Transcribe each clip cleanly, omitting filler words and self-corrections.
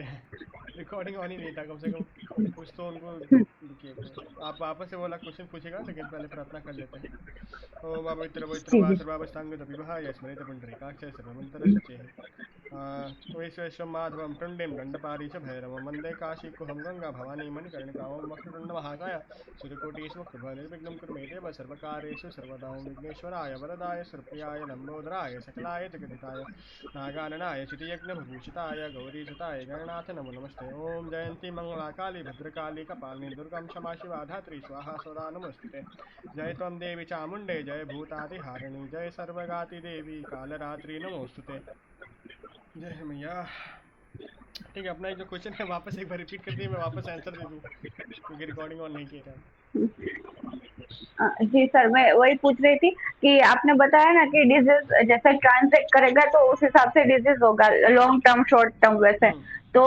Recording on ही नहीं था, कम से कम कुछ तो उनको किए थे। आप वापस से वाला क्वेश्चन पूछेगा, लेकिन पहले प्रार्थना कर लेते हैं। ओम पवित्र पवित्र जी वा जी। सर्वावस्थांग विवाह स्मृत पुंडरीकाक्षय सर्वमंतरशुचेः वैश्वेश्वं माधवं टुण्डिं दण्डपारी च भैरवं वन्दे काशीकुहं गंगा भवानी मणिकर्णिकां वक्रतुण्डमहाकाय सूर्यकोटिसमप्रभा निर्विघ्नं कुरु मे देव सर्वकार्येषु सर्वदा ओं विघ्नेश्वराय वरदाय सुरप्रियाय लम्बोदराय सकलाय जगदिताय नागाननाय चितियज्ञविभूषिताय गौरीसुताय गणनाथ नमो नमस्ते। ओम जयंती मंगला काली भद्रकाली कपालिनी दुर्गं क्षमा शिवा धात्री स्वाहा स्वदा नमोस्तुते। जय त्वं देवी चामुण्डे जय भूतादिहारिणी जय सर्वगाति देवी कालरात्रि नमोस्तुते। जय मैया। ठीक है, अपना एक जो क्वेश्चन है वापस एक बार रिपीट कर दिए, मैं वापस आंसर दे दूं क्योंकि रिकॉर्डिंग ऑन नहीं किया था। जी सर, मैं वही पूछ रही थी कि आपने बताया ना कि डिजीज जैसे ट्रांजिट करेगा तो उस हिसाब से डिजीज होगा, लॉन्ग टर्म शॉर्ट टर्म वैसे। तो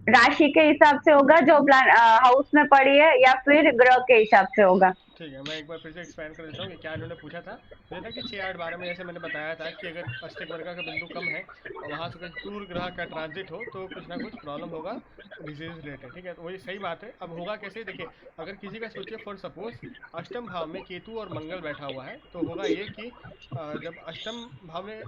राशि के हिसाब से होगा जो प्लान हाउस में पड़ी है, या फिर ग्रह के हिसाब से होगा? ठीक है, मैं एक बार फिर से एक्सप्लेन कर देता हूँ कि क्या इन्होंने पूछा था। मुझे था कि 6 8 12 में जैसे मैंने बताया था कि अगर अष्टक वर्गा का बिंदु कम है और वहाँ से कोई क्रूर ग्रह का ट्रांजिट हो तो कुछ ना कुछ प्रॉब्लम होगा डिजीज रिलेटेड। ठीक है, तो वही सही बात है। अब होगा कैसे, देखिए, अगर किसी का सोचिए फॉर सपोज अष्टम भाव में केतु और मंगल बैठा हुआ है तो होगा ये कि जब अष्टम भाव में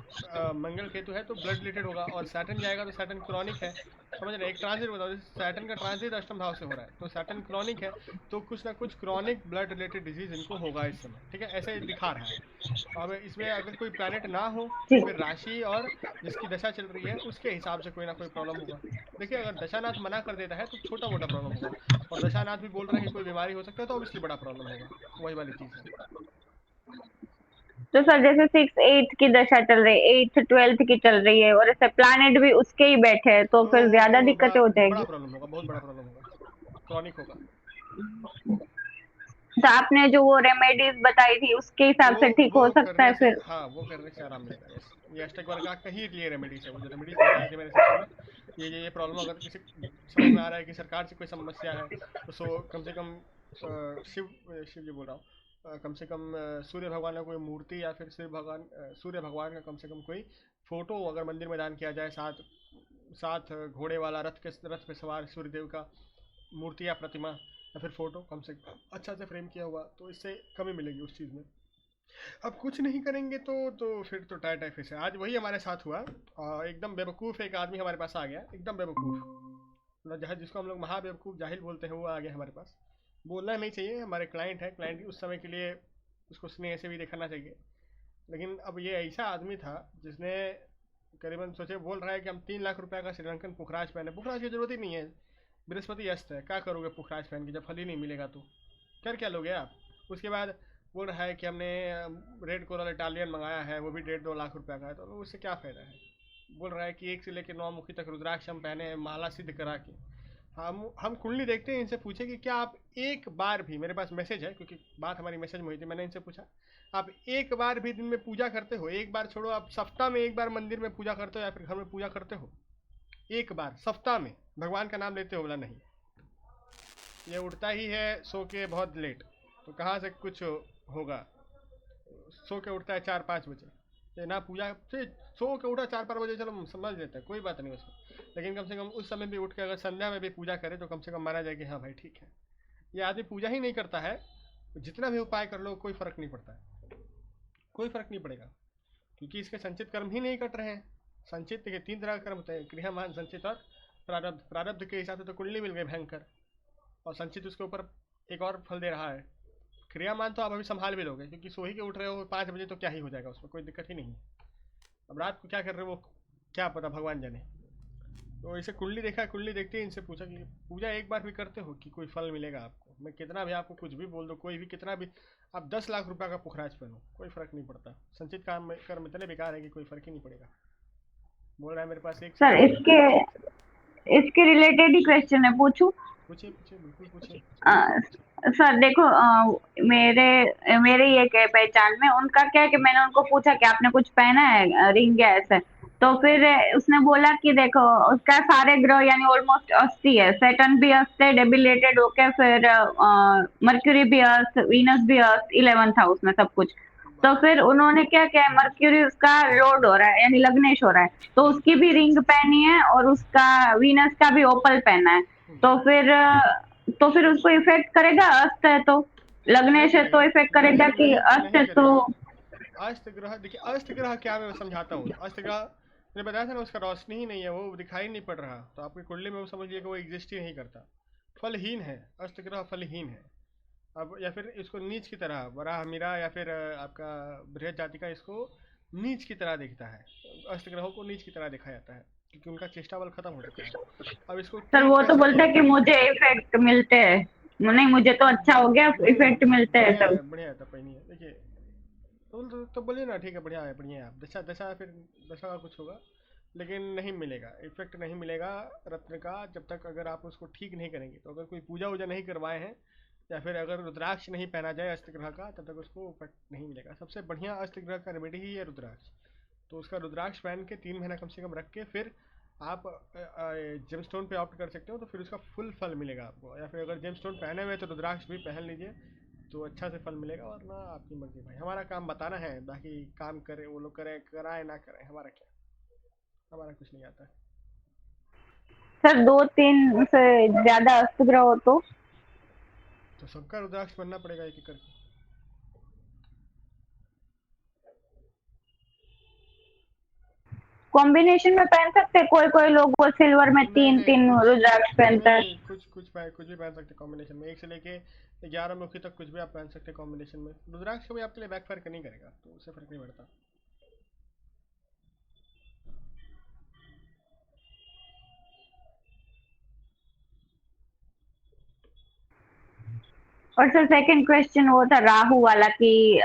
मंगल केतु है तो ब्लड रिलेटेड होगा, और सैटर्न जाएगा तो सैटर्न क्रॉनिक है। समझ रहे हैं? एक ट्रांजिट बताओ, जैसे सैटर्न का ट्रांजिट अष्टम भाव से हो रहा है तो सैटर्न क्रॉनिक है, तो कुछ ना कुछ क्रॉनिक ब्लड रिलेटेड डिजीज इनको होगा इस समय। ठीक है, ऐसे दिखा रहा है। अब इसमें अगर कोई प्लैनेट ना हो तो जी। फिर राशि और जिसकी दशा चल रही है उसके हिसाब से कोई ना कोई प्रॉब्लम होगा। देखिए, अगर दशानाथ मना कर देता है तो छोटा मोटा प्रॉब्लम होगा, और दशानाथ भी बोल रहा है कि कोई बीमारी हो सकता है तो ऑब्वियसली बड़ा प्रॉब्लम होगा। वही वाली चीज़ है। तो सर जैसे 6 8 की दशा चल रही है, 8 12 की चल रई है, और ऐसे प्लैनेट भी उसके ही बैठे हैं, तो फिर ज़्यादा तो बड़ा दिक्कतें हो बड़ा जाएगी। प्रॉब्लम होगा, बहुत बड़ा प्रॉब्लम होगा, क्रॉनिक होगा। तो आपने जो वो रेमेडीज़ बताई थी उसके हिसाब वो से ठीक वो हो सकता करने है से, फिर? हाँ, वो करने से आराम मिलेगा। यस, ये अष्टक वर्गा का ही लिए रेमेडीज है, वो जो रेमेडीज बताए थे मैंने सबसे में। ये प्रॉब्लम अगर किसी समझ में आ रहा है कि सरकार से कोई समस्या है तो कम से कम शिव जी बोल रहा हूँ, कम से कम सूर्य भगवान का कोई मूर्ति या फिर सूर्य भगवान का कम से कम कोई फोटो अगर मंदिर में दान किया जाए, साथ साथ घोड़े वाला रथ पे सवार सूर्यदेव का मूर्ति या प्रतिमा या फिर फोटो कम से कम अच्छा से फ्रेम किया हुआ, तो इससे कमी मिलेगी उस चीज़ में। अब कुछ नहीं करेंगे तो फिर तो टाई टाई फिर से आज वही हमारे साथ हुआ। और एकदम बेवकूफ़ एक आदमी हमारे पास आ गया, एकदम बेवकूफ़, मतलब जहाँ जिसको हम लोग महाबेवकूफ़ जाहिल बोलते हैं, वो आ गया हमारे पास। बोलना नहीं चाहिए, हमारे क्लाइंट है, क्लाइंट उस समय के लिए उसको स्नेह से भी देखना चाहिए। लेकिन अब ये ऐसा आदमी था जिसने करीबन सोचे बोल रहा है कि हम 3 लाख रुपए का श्रीलंकन पुखराज पहने। पुखराज की जरूरत ही नहीं है, बृहस्पति अस्त है, क्या करोगे पुखराज पहन के जब फल ही नहीं मिलेगा तो कर क्या लोगे आप। उसके बाद बोल रहा है कि हमने रेड कोरल इटालियन मंगाया है, वो भी 1.5 2 लाख रुपए का है, तो उससे क्या फ़ायदा है। बोल रहा है कि 1 से लेकर 9 मुखी तक रुद्राक्ष हम पहने हैं, माला सिद्ध करा के। हम कुंडली देखते हैं, इनसे पूछे कि क्या आप एक बार भी, मेरे पास मैसेज है क्योंकि बात हमारी मैसेज में हुई थी, मैंने इनसे पूछा आप एक बार भी दिन में पूजा करते हो? एक बार छोड़ो, आप सप्ताह में एक बार मंदिर में पूजा करते हो या फिर घर में पूजा करते हो? एक बार सप्ताह में भगवान का नाम लेते हो? बोला नहीं। ये उठता ही है सो के बहुत लेट, तो कहाँ से कुछ होगा। सो के उठता है 4 5 बजे, ये ना पूजा से सो के उठा 4 5 बजे, चलो हम समझ लेते हैं, कोई बात नहीं उसमें। लेकिन कम से कम उस समय भी उठ के अगर संध्या में भी पूजा करे तो कम से कम माना जाए कि हाँ भाई ठीक है। ये आदमी पूजा ही नहीं करता है, तो जितना भी उपाय कर लो कोई फर्क नहीं पड़ता है, कोई फर्क नहीं पड़ेगा, क्योंकि इसके संचित कर्म ही नहीं कट रहे हैं। संचित के 3 तरह का कर्म होते हैं, क्रियामान, संचित और प्रारब्ध। प्रारब्ध के हिसाब से तो कुंडली मिल गई भयंकर, और संचित उसके ऊपर एक और फल दे रहा है। क्रियामान तो आप अभी संभाल भी लोगे क्योंकि सो ही के उठ रहे हो 5 बजे, तो क्या ही हो जाएगा, उसमें कोई दिक्कत ही नहीं है। अब रात को क्या कर रहे हो वो क्या पता, भगवान जाने। तो इसे कुंडली देखा, कुंडली देखते ही इनसे पूछा कि पूजा एक बार भी करते हो कि कोई फल मिलेगा आपको? मैं कितना भी आपको कुछ भी बोल दो, कोई भी कितना भी आप 10 लाख रुपए का पुखराज पहनो, कोई फर्क नहीं पड़ता। संचित काम कर्म इतने बेकार है कि कोई फर्क ही नहीं पड़ेगा। बोल रहा है मेरे पास एक से सर लेकर, इसके रिलेटेड ही क्वेश्चन है, पूछूं? पूछिए पूछिए, बिल्कुल पूछिए। अ, सर देखो, मेरे मेरे ये क्या पहचान में उनका क्या है कि मैंने उनको पूछा कि आपने कुछ पहना है रिंग या ऐसे, तो फिर उसने बोला कि देखो उसका सारे ग्रह यानी ऑलमोस्ट 80 है, सैटर्न भी अस्त है डेबिलेटेड होके, फिर मर्क्यूरी भी अस्त, वीनस भी अस्त 11th हाउस में सब कुछ। तो फिर उन्होंने क्या किया, मर्क्यूरी उसका लोड हो रहा है यानी लग्नेश हो रहा है, तो उसकी भी रिंग पहनी है और उसका वीनस का भी ओपल पहना है। तो फिर उसको इफेक्ट करेगा, अस्त है तो नहीं लग्नेश है तो करेगा, इफेक्ट नहीं करेगा कि नहीं अस्त नहीं है तो। करेगा। अस्त ग्रह देखिए, अस्त ग्रह क्या मैं समझाता हूँ। अस्त ग्रह मैंने बताया था ना, उसका रोशनी ही नहीं है, वो दिखाई नहीं पड़ रहा, तो आपकी कुंडली में वो समझ लीजिए कि वो एग्जिस्ट ही नहीं करता, फलहीन है। अस्त ग्रह फलहीन है। अब या फिर इसको नीच की तरह बराह मीरा या फिर आपका बृहद जाति का इसको नीच की तरह दिखता है। अष्ट ग्रहों को नीच की तरह देखा जाता है क्योंकि उनका चेष्टा बल खत्म हो चुका है। अब इसको सर ट्रिक वो तो कैसे बोलते किया हैं कि जाए? मुझे इफेक्ट मिलते हैं, नहीं मुझे तो अच्छा हो गया, नहीं इफेक्ट मिलते हैं बढ़िया सब। है, बढ़िया है, तब नहीं है। देखिए तो बोलिए ना, ठीक है, बढ़िया है, बढ़िया है। आप दशा दशा फिर दशा का कुछ होगा, लेकिन नहीं मिलेगा, इफेक्ट नहीं मिलेगा रत्न का जब तक अगर आप उसको ठीक नहीं करेंगे। तो अगर कोई पूजा वूजा नहीं करवाए हैं या फिर अगर रुद्राक्ष नहीं पहना जाए अस्त ग्रह का, तब तक उसको इफेक्ट नहीं मिलेगा। सबसे बढ़िया अस्त ग्रह का रेमेडी ही है रुद्राक्ष। तो उसका रुद्राक्ष पहन के 3 महीना कम से कम रख के फिर आप जेमस्टोन पे ऑप्ट कर सकते हो, तो फिर उसका फुल फल मिलेगा आपको। या फिर अगर जेमस्टोन पहने हुए तो रुद्राक्ष भी पहन लीजिए, तो अच्छा से फल मिलेगा। वरना आपकी मर्जी भाई, हमारा काम बताना है, बाकी काम करे वो लोग करें, कराए ना करें, हमारा क्या, हमारा कुछ नहीं आता है। सर 2-3 से ज्यादा अस्त ग्रह हो तो तो सबका रुद्राक्ष बनना पड़ेगा एक एक करके। कॉम्बिनेशन में पहन सकते हैं, कोई कोई लोग वो सिल्वर में नहीं तीन नहीं तीन कुछ, रुद्राक्ष पहनता है। नहीं कुछ भी पहन सकते कॉम्बिनेशन में, एक से लेके 11 मुखी तक कुछ भी आप पहन सकते हैं कॉम्बिनेशन में। रुद्राक्ष कभी आपके लिए बैकफायर नहीं करेगा, तो उससे फर्क नहीं पड़ता। और सर सेकंड क्वेश्चन वो था राहु वाला कि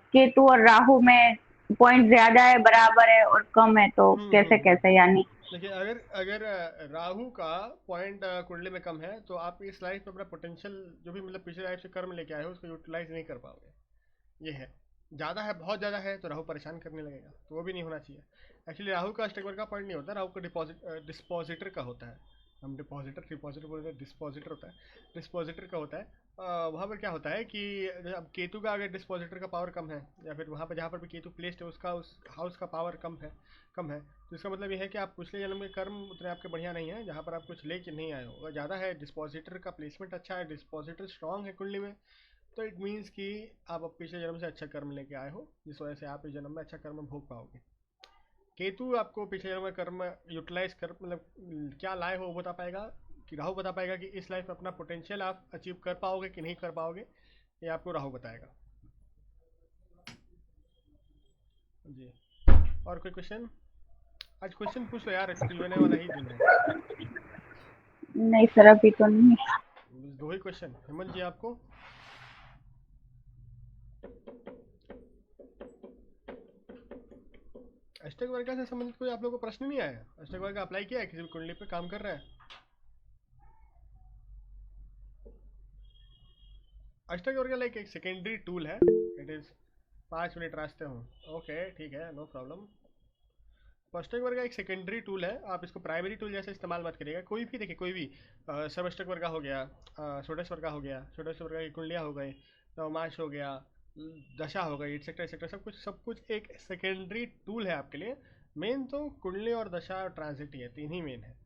केतु और राहु में पॉइंट ज्यादा है, बराबर है और कम है, तो कैसे हम्म। कैसे यानी। देखिए अगर अगर राहु का पॉइंट कुंडली में कम है, तो आप इस लाइफ में अपना पोटेंशियल जो भी मतलब पिछले लाइफ से कर्म लेके आए हो उसको यूटिलाइज नहीं कर पाओगे। ये है, ज़्यादा है, बहुत ज़्यादा है तो राहु परेशान करने लगेगा, तो वो भी नहीं होना चाहिए। एक्चुअली राहु का अष्टक का पॉइंट नहीं होता, राहु का डिस्पोजिटर का होता है। हम डिपॉजिटर बोलते हैं, डिस्पोजिटर होता है, डिस्पोजिटर का होता है। वहाँ पर क्या होता है कि अब केतु का अगर डिस्पोजिटर का पावर कम है, या फिर वहाँ पर जहाँ पर भी केतु प्लेस्ड है उसका उस हाउस का पावर कम है, तो इसका मतलब ये है कि आप पिछले जन्म के कर्म उतने आपके बढ़िया नहीं है, जहाँ पर आप कुछ लेके नहीं आए हो। अगर ज़्यादा है, डिस्पोजिटर का प्लेसमेंट अच्छा है, डिस्पोजिटर स्ट्रांग है कुंडली में, तो इट मीन्स कि आप अब पिछले जन्म से अच्छा कर्म लेके आए हो, जिस वजह से आप इस जन्म में अच्छा कर्म भोग पाओगे। केतु आपको पिछले जन्म में कर्म यूटिलाइज कर मतलब क्या लाए हो वो बता पाएगा, कि राहु बता पाएगा कि इस लाइफ में अपना पोटेंशियल आप अचीव कर पाओगे कि नहीं कर पाओगे, ये आपको राहु बताएगा जी। और कोई क्वेश्चन? आज क्वेश्चन पूछ लो यार, Q&A वाला ही दिन है। नहीं सर अभी तो नहीं। बस 2 ही क्वेश्चन। हेमंत जी आपको अष्टक वर्ग से संबंधित कोई आप लोगों को प्रश्न नहीं आया? अष्टक वर्ग अप्लाई किया है, किसी भी कुंडली पे काम कर रहा है? अष्टक वर्ग लाइक एक सेकेंडरी टूल है, इट इज 5 मिनट रास्ते हों, ओके ठीक है, नो प्रॉब्लम। अष्टक वर्ग एक सेकेंडरी टूल है, आप इसको प्राइमरी टूल जैसे इस्तेमाल मत करिएगा। कोई भी देखिए, कोई भी सब अष्टक वर्ग हो गया, षोडश वर्ग हो गया, षोडश वर्ग की कुंडलियाँ हो गई, नवमाश हो गया, दशा हो गई, एटसेट्रा एटसेट्रा, सब कुछ एक सेकेंडरी टूल है आपके लिए। मेन तो कुंडली और दशा और ट्रांजिट ही है, 3 ही मेन है।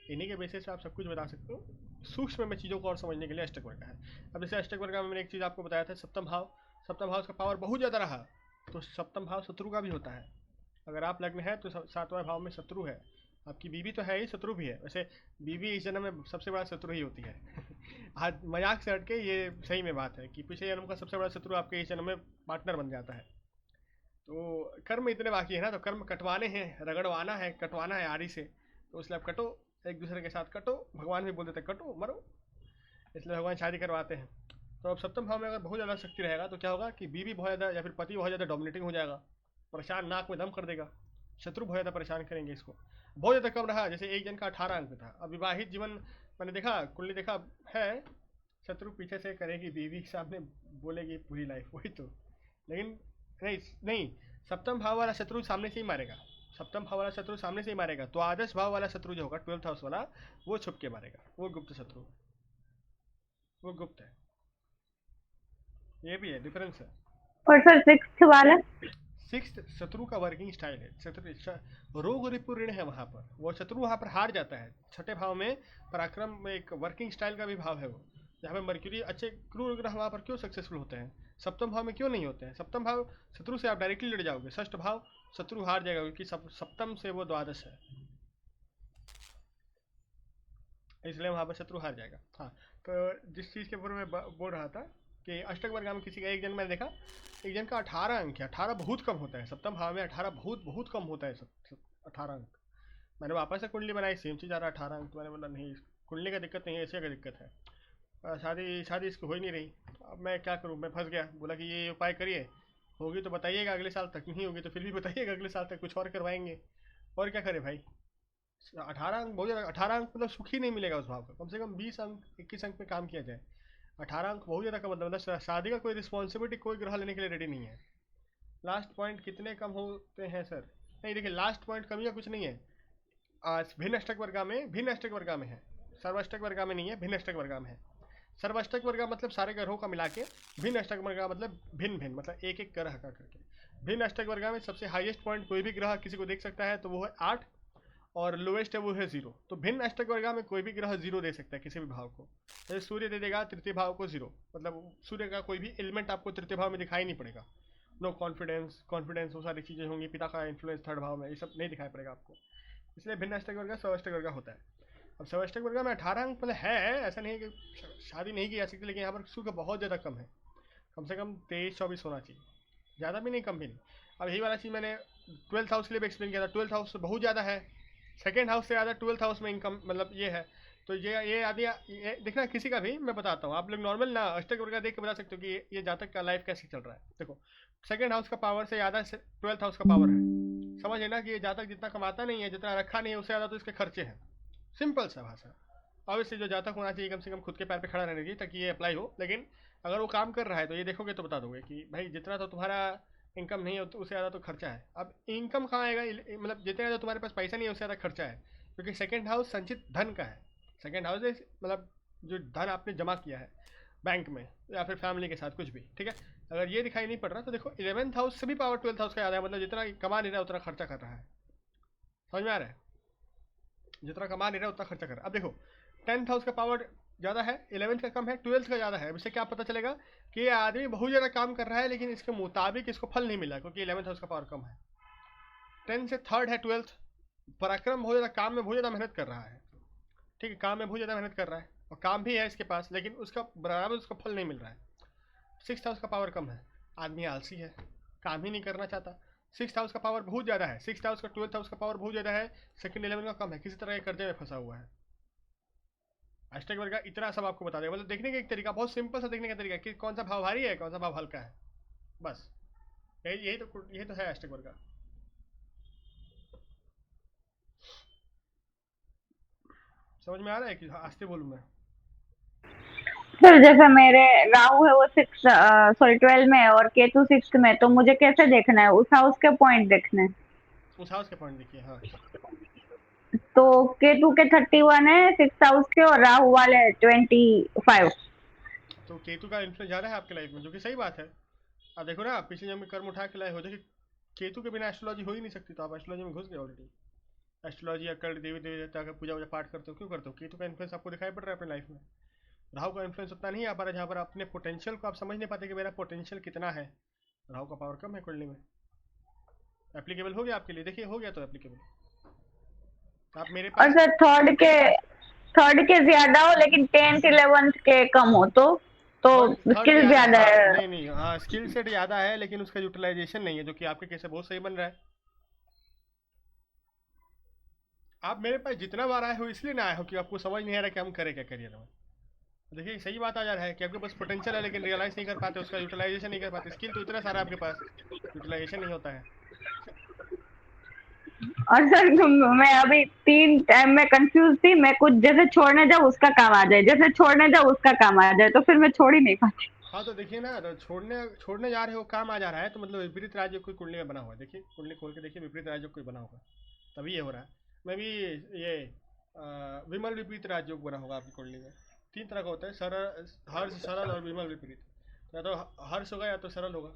इन्हीं के बेसिस पे आप सब कुछ बता सकते हो। सूक्ष्म में चीज़ों को और समझने के लिए अष्टक वर्ग है। अब जैसे अष्टक वर्ग में मैंने एक चीज़ आपको बताया था, सप्तम भाव का पावर बहुत ज़्यादा रहा, तो सप्तम भाव शत्रु का भी होता है। अगर आप लग्न है तो 7वां भाव में शत्रु है, आपकी बीवी तो है ही, शत्रु भी है। वैसे बीवी इस जन्म में सबसे बड़ा शत्रु ही होती है। आज मजाक से हटके ये सही में बात है कि पिछले जन्म का सबसे बड़ा शत्रु आपके इस जन्म में पार्टनर बन जाता है। तो कर्म इतने बाकी है ना, तो कर्म कटवाने हैं, रगड़वाना है, कटवाना है आरी से, तो इसलिए आप कटो, एक दूसरे के साथ कटो। भगवान भी बोल देते हैं कटो मरो, इसलिए भगवान शादी करवाते हैं। तो अब सप्तम भाव में अगर बहुत ज़्यादा शक्ति रहेगा तो क्या होगा कि बीवी बहुत ज़्यादा या फिर पति बहुत ज़्यादा डोमिनेटिंग हो जाएगा, परेशान, नाक में दम कर देगा। शत्रु बहुत ज़्यादा परेशान करेंगे इसको। बहुत ज़्यादा कम रहा, जैसे एक जन का 18 अंक था, अब विवाहित जीवन मैंने देखा, कुंडली देखा है, शत्रु पीछे से करेगी, बीवी के सामने बोलेगी पूरी लाइफ, वही तो। लेकिन नहीं नहीं, सप्तम भाव वाला शत्रु सामने से ही मारेगा, सप्तम भाव वाला शत्रु सामने से ही मारेगा। तो आदर्श भाव वाला शत्रु जो होगा 12th हाउस वाला, वो छुप के मारेगा, वो गुप्त शत्रु, वो गुप्त है। ये भी है, डिफरेंस है। और सर सिक्स्थ वाला? सिक्स शत्रु का वर्किंग स्टाइल है। रोग रिपु ऋण है वहां पर, वो शत्रु वहां पर हार जाता है। छठे भाव में पराक्रम में एक वर्किंग स्टाइल का भी भाव है वो, जहाँ पे मर्क्यूरी अच्छे क्रूर ग्रह वहां पर क्यों सक्सेसफुल होते हैं, सप्तम भाव में क्यों नहीं होते हैं। सप्तम भाव शत्रु से आप डायरेक्टली लड़ जाओगे, षष्ठ भाव शत्रु हार जाएगा क्योंकि सप्तम से वो द्वादश है, इसलिए वहां पर शत्रु हार जाएगा। हाँ, तो जिस चीज़ के ऊपर मैं बोल रहा था कि अष्टक वर्ग में किसी का एक जन मैंने देखा, एक जन का 18 अंक है। 18 बहुत कम होता है सप्तम भाव में, 18 बहुत बहुत कम होता है 18 अंक। मैंने वापस से कुंडली बनाई, सेम चीज़ आ रहा है 18 अंक। तो मैंने बोला नहीं, कुंडली का दिक्कत नहीं है, ऐसे का दिक्कत है। शादी शादी इसकी हो ही नहीं रही। अब मैं क्या करूँ, मैं फंस गया। बोला कि ये उपाय करिए, होगी तो बताइएगा अगले साल तक, नहीं होगी तो फिर भी बताइएगा अगले साल तक, कुछ और करवाएंगे। और क्या करे भाई, 18 अंक बहुत ज़्यादा। 18 अंक मतलब सुख ही नहीं मिलेगा उस भाव का, कम से कम 20 अंक 21 अंक पे काम किया जाए। 18 अंक बहुत ज़्यादा का मतलब शादी का कोई रिस्पॉन्सिबिलिटी कोई ग्रह लेने के लिए रेडी नहीं है। लास्ट पॉइंट कितने कम होते हैं सर? नहीं देखिए, लास्ट पॉइंट कमी का कुछ नहीं है। आज भिन्न अष्टक वर्गा में, भिन्न अष्टक वर्गा में है, सर्वाष्टक वर्गा में नहीं है, भिन्न अष्टक वर्गा में है। सर्वाष्टक वर्गा मतलब सारे ग्रहों का मिला के, भिन्न अष्टक वर्गा मतलब भिन्न भिन्न, मतलब एक एक ग्रह का करके। भिन्न अष्टक वर्गा में सबसे हाईएस्ट पॉइंट कोई भी ग्रह किसी को देख सकता है तो वो है 8, और लोएस्ट है वो है 0। तो भिन्न अष्टक वर्गा में कोई भी ग्रह 0 दे सकता है किसी भी भाव को। जैसे सूर्य दे देगा तृतीय भाव को 0, मतलब सूर्य का कोई भी एलिमेंट आपको तृतीय भाव में दिखाई नहीं पड़ेगा। नो कॉन्फिडेंस, कॉन्फिडेंस वो सारी चीज़ें होंगी। पिता का इन्फ्लुएंस थर्ड भाव में, ये सब नहीं दिखाई पड़ेगा आपको। इसलिए भिन्न अष्टक वर्गा सवाष्टक वर्गा होता है। अब सवाष्टक वर्गा में 18 अंक मतलब है, ऐसा नहीं है कि शादी नहीं की जा सकती, लेकिन यहाँ पर सुख बहुत ज़्यादा कम है। कम से कम 23-24 होना चाहिए, ज़्यादा भी नहीं कम भी नहीं। अब यही वाला चीज़ मैंने 12th हाउस के लिए भी एक्सप्लेन किया था। 12th हाउस बहुत ज़्यादा है, सेकेंड हाउस से ज़्यादा 12th हाउस में इनकम मतलब ये है। तो ये आदि ये देखना किसी का भी मैं बताता हूँ, आप लोग नॉर्मल ना अष्टक वर्ग देख के बता सकते हो कि ये जातक का लाइफ कैसे चल रहा है। देखो, सेकेंड हाउस का पावर से ज़्यादा 12th हाउस का पावर है। समझ है ना कि ये जातक जितना कमाता नहीं है, जितना रखा नहीं है, उससे ज़्यादा तो इसके खर्चे हैं। सिंपल सा भाषा। ऑब्वियसली जो जातक होना चाहिए कम से कम खुद के पैर पे खड़ा रहने चाहिए ताकि ये अप्लाई हो। लेकिन अगर वो काम कर रहा है तो ये देखोगे तो बता दोगे कि भाई जितना तो तुम्हारा इनकम नहीं है तो उससे ज़्यादा तो खर्चा है। अब इनकम कहाँ आएगा, मतलब जितना ज़्यादा तुम्हारे पास पैसा नहीं है उससे ज़्यादा खर्चा है, क्योंकि सेकेंड हाउस संचित धन का है। सेकेंड हाउस मतलब जो धन आपने जमा किया है बैंक में या फिर फैमिली के साथ कुछ भी, ठीक है। अगर ये दिखाई नहीं पड़ रहा तो देखो 11th हाउस से भी पावर 12th हाउस का ज़्यादा है, मतलब जितना कमा नहीं रहा उतना खर्चा कर रहा है। समझ में आ रहा है? जितना कमा नहीं रहा उतना खर्चा कर रहा है। अब देखो 10th हाउस का पावर ज़्यादा है, 11th का कम है, 12th का ज़्यादा है। इससे क्या पता चलेगा कि ये आदमी बहुत ज़्यादा काम कर रहा है लेकिन इसके मुताबिक इसको फल नहीं मिला, क्योंकि 11th हाउस का पावर कम है। 10 से थर्ड है 12th, पराक्रम बहुत ज़्यादा, काम में बहुत ज़्यादा मेहनत कर रहा है, ठीक है, काम में बहुत ज़्यादा मेहनत कर रहा है और काम भी है इसके पास, लेकिन उसका बराबर उसका फल नहीं मिल रहा है। 6th हाउस का पावर कम है, आदमी आलसी है, काम ही नहीं करना चाहता। 6th हाउस का पावर बहुत ज़्यादा है, 6th हाउस का 12th हाउस का पावर बहुत ज़्यादा है, सेकंड 11 का कम है, किसी तरह के कर्जे में फंसा हुआ है। अष्टक वर्ग का इतना सब आपको बता देगा, मतलब देखने का एक तरीका, बहुत सिंपल सा देखने का तरीका कि कौन सा भाव भारी है कौन सा भाव हल्का है, बस यही तो है अष्टक वर्ग का। समझ में आ रहा है कि आस्ते बोलूँ मैं? सर जैसे मेरे राहु है वो सिक्स सॉरी 12 में है और केतु 6th में, तो मुझे कैसे देखना है? उस हाउस के पॉइंट देखने हैं। उस हाउस के पॉइंट देखिए। हाँ, तो केतु के 31 है 6th हाउस के और राहु वाले 25। तो केतु का इन्फ्लुएंस ज़्यादा है आपके लाइफ में, जो कि सही बात है। आप देखो ना, आप पिछले जन्म में कर्म उठा के लाए हो, देखिए केतु के बिना एस्ट्रोलॉजी हो ही नहीं सकती, तो आप एस्ट्रोलॉजी में घुस गए ऑलरेडी। एस्ट्रोलॉजी या कल देवी देवता का पूजा वूजा पाठ करते हो, क्यों करते हो? केतु का इन्फ्लुएंस आपको दिखाई पड़ रहा है अपनी लाइफ में। राहु का इन्फ्लुएंस उतना नहीं आ पा रहा, जहाँ पर अपने पोटेंशियल को आप समझ नहीं पाते कि मेरा पोटेंशियल कितना है। राहु का पावर कम है कुंडली में। एप्लीकेबल हो गया आपके लिए, देखिए हो गया तो एप्लीकेबल। आप मेरे और पास सर थर्ड के ज्यादा हो लेकिन 10th 11th के कम हो तो थर्ड थर्ड के स्किल ज़्यादा, ज्यादा हाँ है। नहीं नहीं, हाँ स्किल सेट ज़्यादा है लेकिन उसका यूटिलाइजेशन नहीं है, जो कि आपके केस से बहुत सही बन रहा है। आप मेरे पास जितना बार आए हो इसलिए ना आए हो कि आपको समझ नहीं आ रहा कि हम करें क्या करियर में। देखिए सही बात आ जा रहा है कि आपके पास पोटेंशियल है लेकिन रियलाइज नहीं कर पाते, उसका यूटिलाइजेशन नहीं कर पाते। स्किल तो इतना सारा है आपके पास, यूटिलाइजेशन नहीं होता है। और सर मैं अभी 3 टाइम में कंफ्यूज थी, मैं कुछ जैसे छोड़ने जाऊँ उसका काम आ जाए, जैसे छोड़ने जाऊँ उसका काम आ जाए, तो फिर मैं छोड़ ही नहीं पाती। हाँ तो देखिए ना, तो छोड़ने छोड़ने जा रहे हो काम आ जा रहा है, तो मतलब विपरीत राज्य कोई कुंडली में बना हुआ है। देखिए कुंडली खोल के देखिए, विपरीत राज्य कोई बना होगा तभी ये हो रहा है। मैं भी ये विमल विपरीत राजयोग बना होगा आपकी कुंडली में। 3 तरह का होता है, सरल, हर्ष, सरल और विमल विपरीत। या तो हर्ष होगा या तो सरल होगा।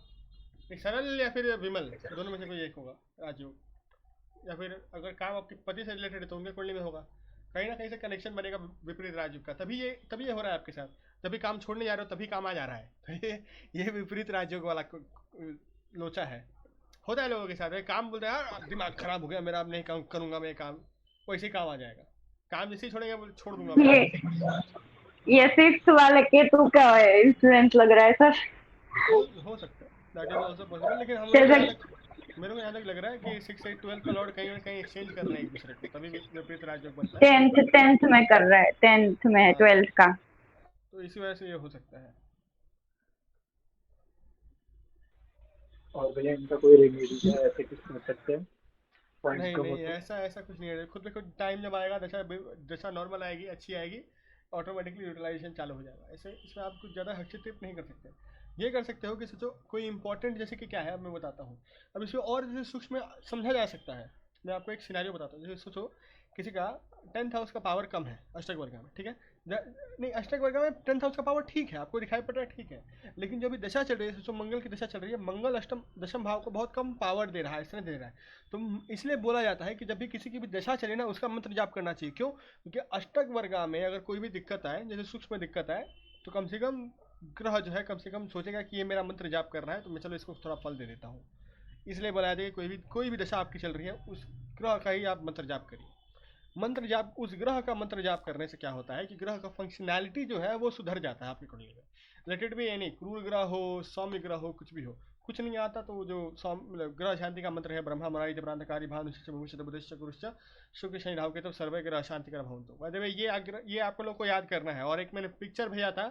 एक सरल या फिर विमल, दोनों में से कोई एक होगा राजयोग। या फिर अगर काम आपके पति से रिलेटेड है तो उनके कुंडली में होगा, कहीं ना कहीं से कनेक्शन बनेगा विपरीत राजयोग का, तभी ये हो रहा है आपके साथ। जब भी काम छोड़ने जा रहे हो तभी काम आ जा रहा है, तो ये विपरीत राजयोग वाला लोचा है। होता है लोगों के साथ, काम बोलते हैं यार दिमाग खराब हो गया मेरा, अब नहीं काम करूंगा मैं काम, वैसे ही काम आ जाएगा। काम जैसे ही छोड़ेंगे छोड़ दूंगा मैं। ये 6 वाले केतु का इंफ्लुएंस लग रहा है सर। हो सकता है, दैट इज ऑल्सो पॉसिबल, लेकिन हम लोग को जैसे यहाँ तक, मेरे को यहाँ तक लग रहा है कि 6 8 12 का लॉर्ड कहीं ना कहीं एक्सचेंज कर रहे हैं एक दूसरे को, तभी विपरीत राजयोग बनता है। 10th में कर रहा है, 10th में हाँ, 12th का। तो इसी वजह से ये हो सकता है। और भैया इनका कोई रेमेडी है, ऐसे कुछ कर सकते हैं पॉइंट नहीं कम हो नहीं, तो? ऐसा ऐसा कुछ नहीं है, खुद पे खुद टाइम जब आएगा, दशा दशा नॉर्मल आएगी, अच्छी आएगी, ऑटोमेटिकली यूटिलाइजेशन चालू हो जाएगा। ऐसे इसमें आप कुछ ज़्यादा हस्तक्षेप नहीं कर सकते। ये कर सकते हो कि सोचो कोई इंपॉर्टेंट, जैसे कि क्या है अब मैं बताता हूँ। अब इसमें और जैसे सूक्ष्म में समझा जा सकता है। मैं आपको एक सिनेरियो बताता हूँ, जैसे सोचो किसी का 10th हाउस का पावर कम है अष्टक वर्गा में, ठीक है। नहीं, अष्टक वर्गा में 10th हाउस का पावर ठीक है, आपको दिखाई पड़ रहा है, ठीक है। लेकिन जो भी दशा चल रही है, सोचो मंगल की दशा चल रही है, मंगल अष्टम दशम भाव को बहुत कम पावर दे रहा है, इसने दे रहा है। तो इसलिए बोला जाता है कि जब भी किसी की भी दशा चले ना, उसका मंत्र जाप करना चाहिए। क्यों? क्योंकि अष्टक वर्गा में अगर कोई भी दिक्कत आए, जैसे सूक्ष्म दिक्कत आए, तो कम से कम ग्रह जो है कम से कम सोचेगा कि ये मेरा मंत्र जाप कर रहा है, तो मैं चलो इसको थोड़ा फल दे देता हूँ। इसलिए बोला जाता है कि कोई भी दशा आपकी चल रही है, उस ग्रह का ही आप मंत्र जाप करिए। मंत्र जाप, उस ग्रह का मंत्र जाप करने से क्या होता है कि ग्रह का फंक्शनैलिटी जो है वो सुधर जाता है आपकी कुंडली में। लेट इट बी एनी क्रूर ग्रह हो, सौम्य ग्रह हो, कुछ भी हो, कुछ नहीं आता तो जो मतलब ग्रह शांति का मंत्र है, ब्रह्मा मुरारी प्रांतकारी भानु भविष्य बुधश्च कुरुश्च शुक्र शनि राहु केतु सर्वे ग्रह शांति का भवन्तु। बाय द वे ये आपको लोग को याद करना है। और एक मैंने पिक्चर भेजा था,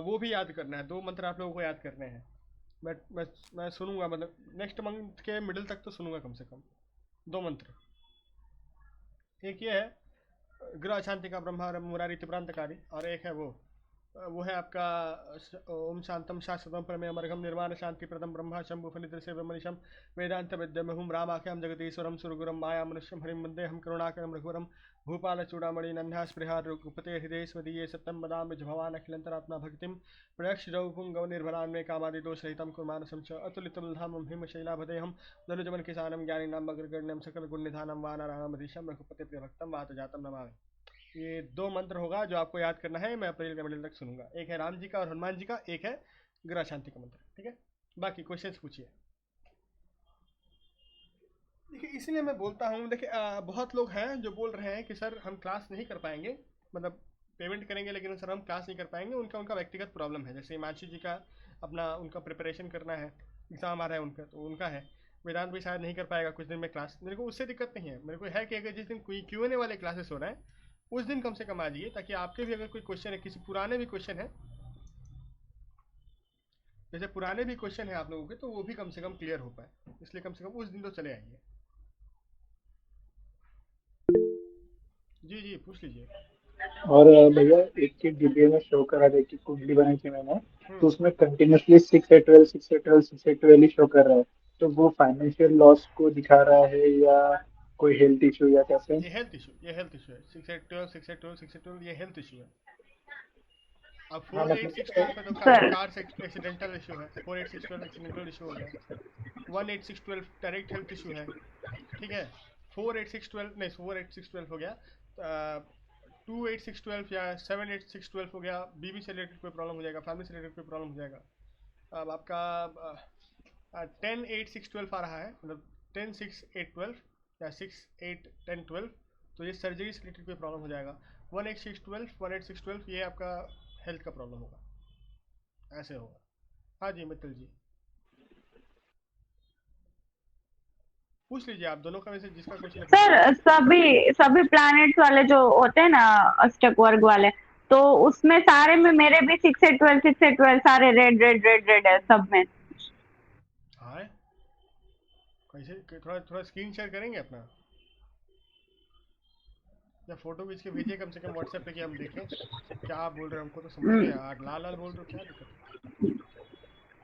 वो भी याद करना है। 2 मंत्र आप लोगों को याद करने हैं। मैं सुनूंगा, मतलब नेक्स्ट मंथ के मिडिल तक तो सुनूंगा कम से कम 2 मंत्र। एक ये है ग्रह शांति का ब्रह्मा मुरारी त्रिप्रांतकारी, और एक है वो है आपका ओम शांतम शाश्वतम परमेमर्घम निर्माण शांति प्रदम ब्रह्मा शंभु फलित से मनीषम वेदांत विद्यम रामाख्यम जगदीश्वरम सुरगुरम माया मनुष्यम हरिम वंदे हम करुणाकरम रघुवरम भूपाल चूड़ामणि नन्हा स्पृहार रघुपते हृदय स्वदीये सत्यम वदामि भवान अखिलंतरात्मा भक्तिम प्रयक्ष रघुपुंगव निर्भरान में कामादि दोष रहितम कुर्मानसं च अतुलितम धामम हिमशैलाभदेहम धनुजमन किसानम ज्ञानिनाम अग्रगण्यम सकल गुणनिधानम वानराणाम धीशम रघुपति प्रियभक्तम वात जातम नमामि। ये 2 मंत्र होगा जो आपको याद करना है। मैं अप्रैल के मिडिल तक सुनूंगा। एक है राम जी का और हनुमान जी का, एक है ग्रह शांति का मंत्र, ठीक है। बाकी क्वेश्चंस पूछिए। देखिए इसलिए मैं बोलता हूँ, देखिए बहुत लोग हैं जो बोल रहे हैं कि सर हम क्लास नहीं कर पाएंगे, मतलब पेमेंट करेंगे लेकिन सर हम क्लास नहीं कर पाएंगे। उनका व्यक्तिगत प्रॉब्लम है। जैसे हिमांशु जी का अपना उनका प्रिपरेशन करना है, एग्ज़ाम आ रहा है उनका, तो उनका है। वेदांत भी शायद नहीं कर पाएगा कुछ दिन में क्लास। मेरे को उससे दिक्कत नहीं है। मेरे को है कि अगर जिस दिन कोई Q&A वाले क्लासेस हो रहे हैं उस दिन कम से कम आ जाइए, ताकि आपके भी अगर कोई क्वेश्चन है, किसी पुराने भी क्वेश्चन है, जैसे पुराने भी क्वेश्चन है आप लोगों के, तो वो भी कम से कम क्लियर हो पाए। इसलिए कम से कम उस दिन तो चले आइए। जी जी पूछ लीजिए। और भैया एक चीज वीडियो में शो करा रही थी, कुंडली बनाई थी मैंने, तो हम्म, उसमें कंटिन्यूसली 6 8 12 6 8 12 6 8 12 ही शो कर रहा है। तो वो फाइनेंशियल लॉस को दिखा रहा है या कोई हेल्थ इशू या कैसे? ये हेल्थ इशू है। 6 8 12 6 8 12 6 8 12 ये हेल्थ इशू है। अब हाँ 4 8 मतलब 6 12 है तो सर कार से एक्सीडेंटल इशू है। 4 8 6 12 एक्सीडेंटल इशू हो गया। 1 8 6 12 डायरेक्ट हेल्थ इशू है, ठीक है। 4 8 6 12 नहीं, 4 8 6 12 हो गया। 2 8 6 12 या 7 8 6 12 हो गया, बीवी से रिलेटेड कोई प्रॉब्लम हो जाएगा, फैमिली से रिलेटेड कोई प्रॉब्लम हो जाएगा। अब आपका 10 8 6 12 आ रहा है, मतलब 10 6 8 12 या 6 8 10 12, तो ये सर्जरी से रिलेटेड कोई प्रॉब्लम हो जाएगा। 1 8 6 12 1 8 6 12 ये आपका हेल्थ का प्रॉब्लम होगा, ऐसे होगा। हाँ जी मित्तल जी पूछ लीजिए आप दोनों का, वैसे जिसका क्वेश्चन है पूछ लीजिए। सर सभी सभी प्लैनेट्स वाले जो होते हैं ना, अष्टक वर्ग वाले, तो उसमें सारे में मेरे भी 6 8 12 सारे रेड रेड रेड रेड है सब में। हाँ कैसे, थोड़ा थोड़ा स्क्रीन शेयर करेंगे अपना, या फोटो खींच के भेजिए कम से कम व्हाट्सएप पे कि हम देखें क्या आप बोल रहे हैं। हमको तो समझ नहीं आया, लाल लाल बोल रहे हो, क्या दिक्कत है?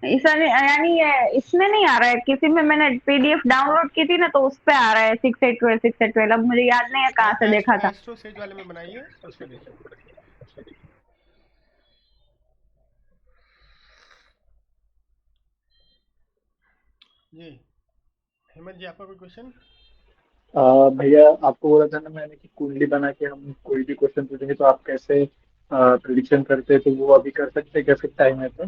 सर यानी ये इसमें नहीं आ रहा है, किसी में मैंने पीडीएफ डाउनलोड की थी ना, तो उस पे आ रहा है 6 8 12 अब मुझे याद नहीं है कहाँ से देखा था। एस्ट्रो सेज वाले में बनाइए, उस पर देखिए। जी हेमंत जी, आपका कोई क्वेश्चन? भैया आपको बोला था ना मैंने कि कुंडली बना के हम कोई भी क्वेश्चन पूछेंगे तो आप कैसे प्रिडिक्शन करते हैं, तो वो अभी कर सकते हैं क्या, फिर टाइम है तो?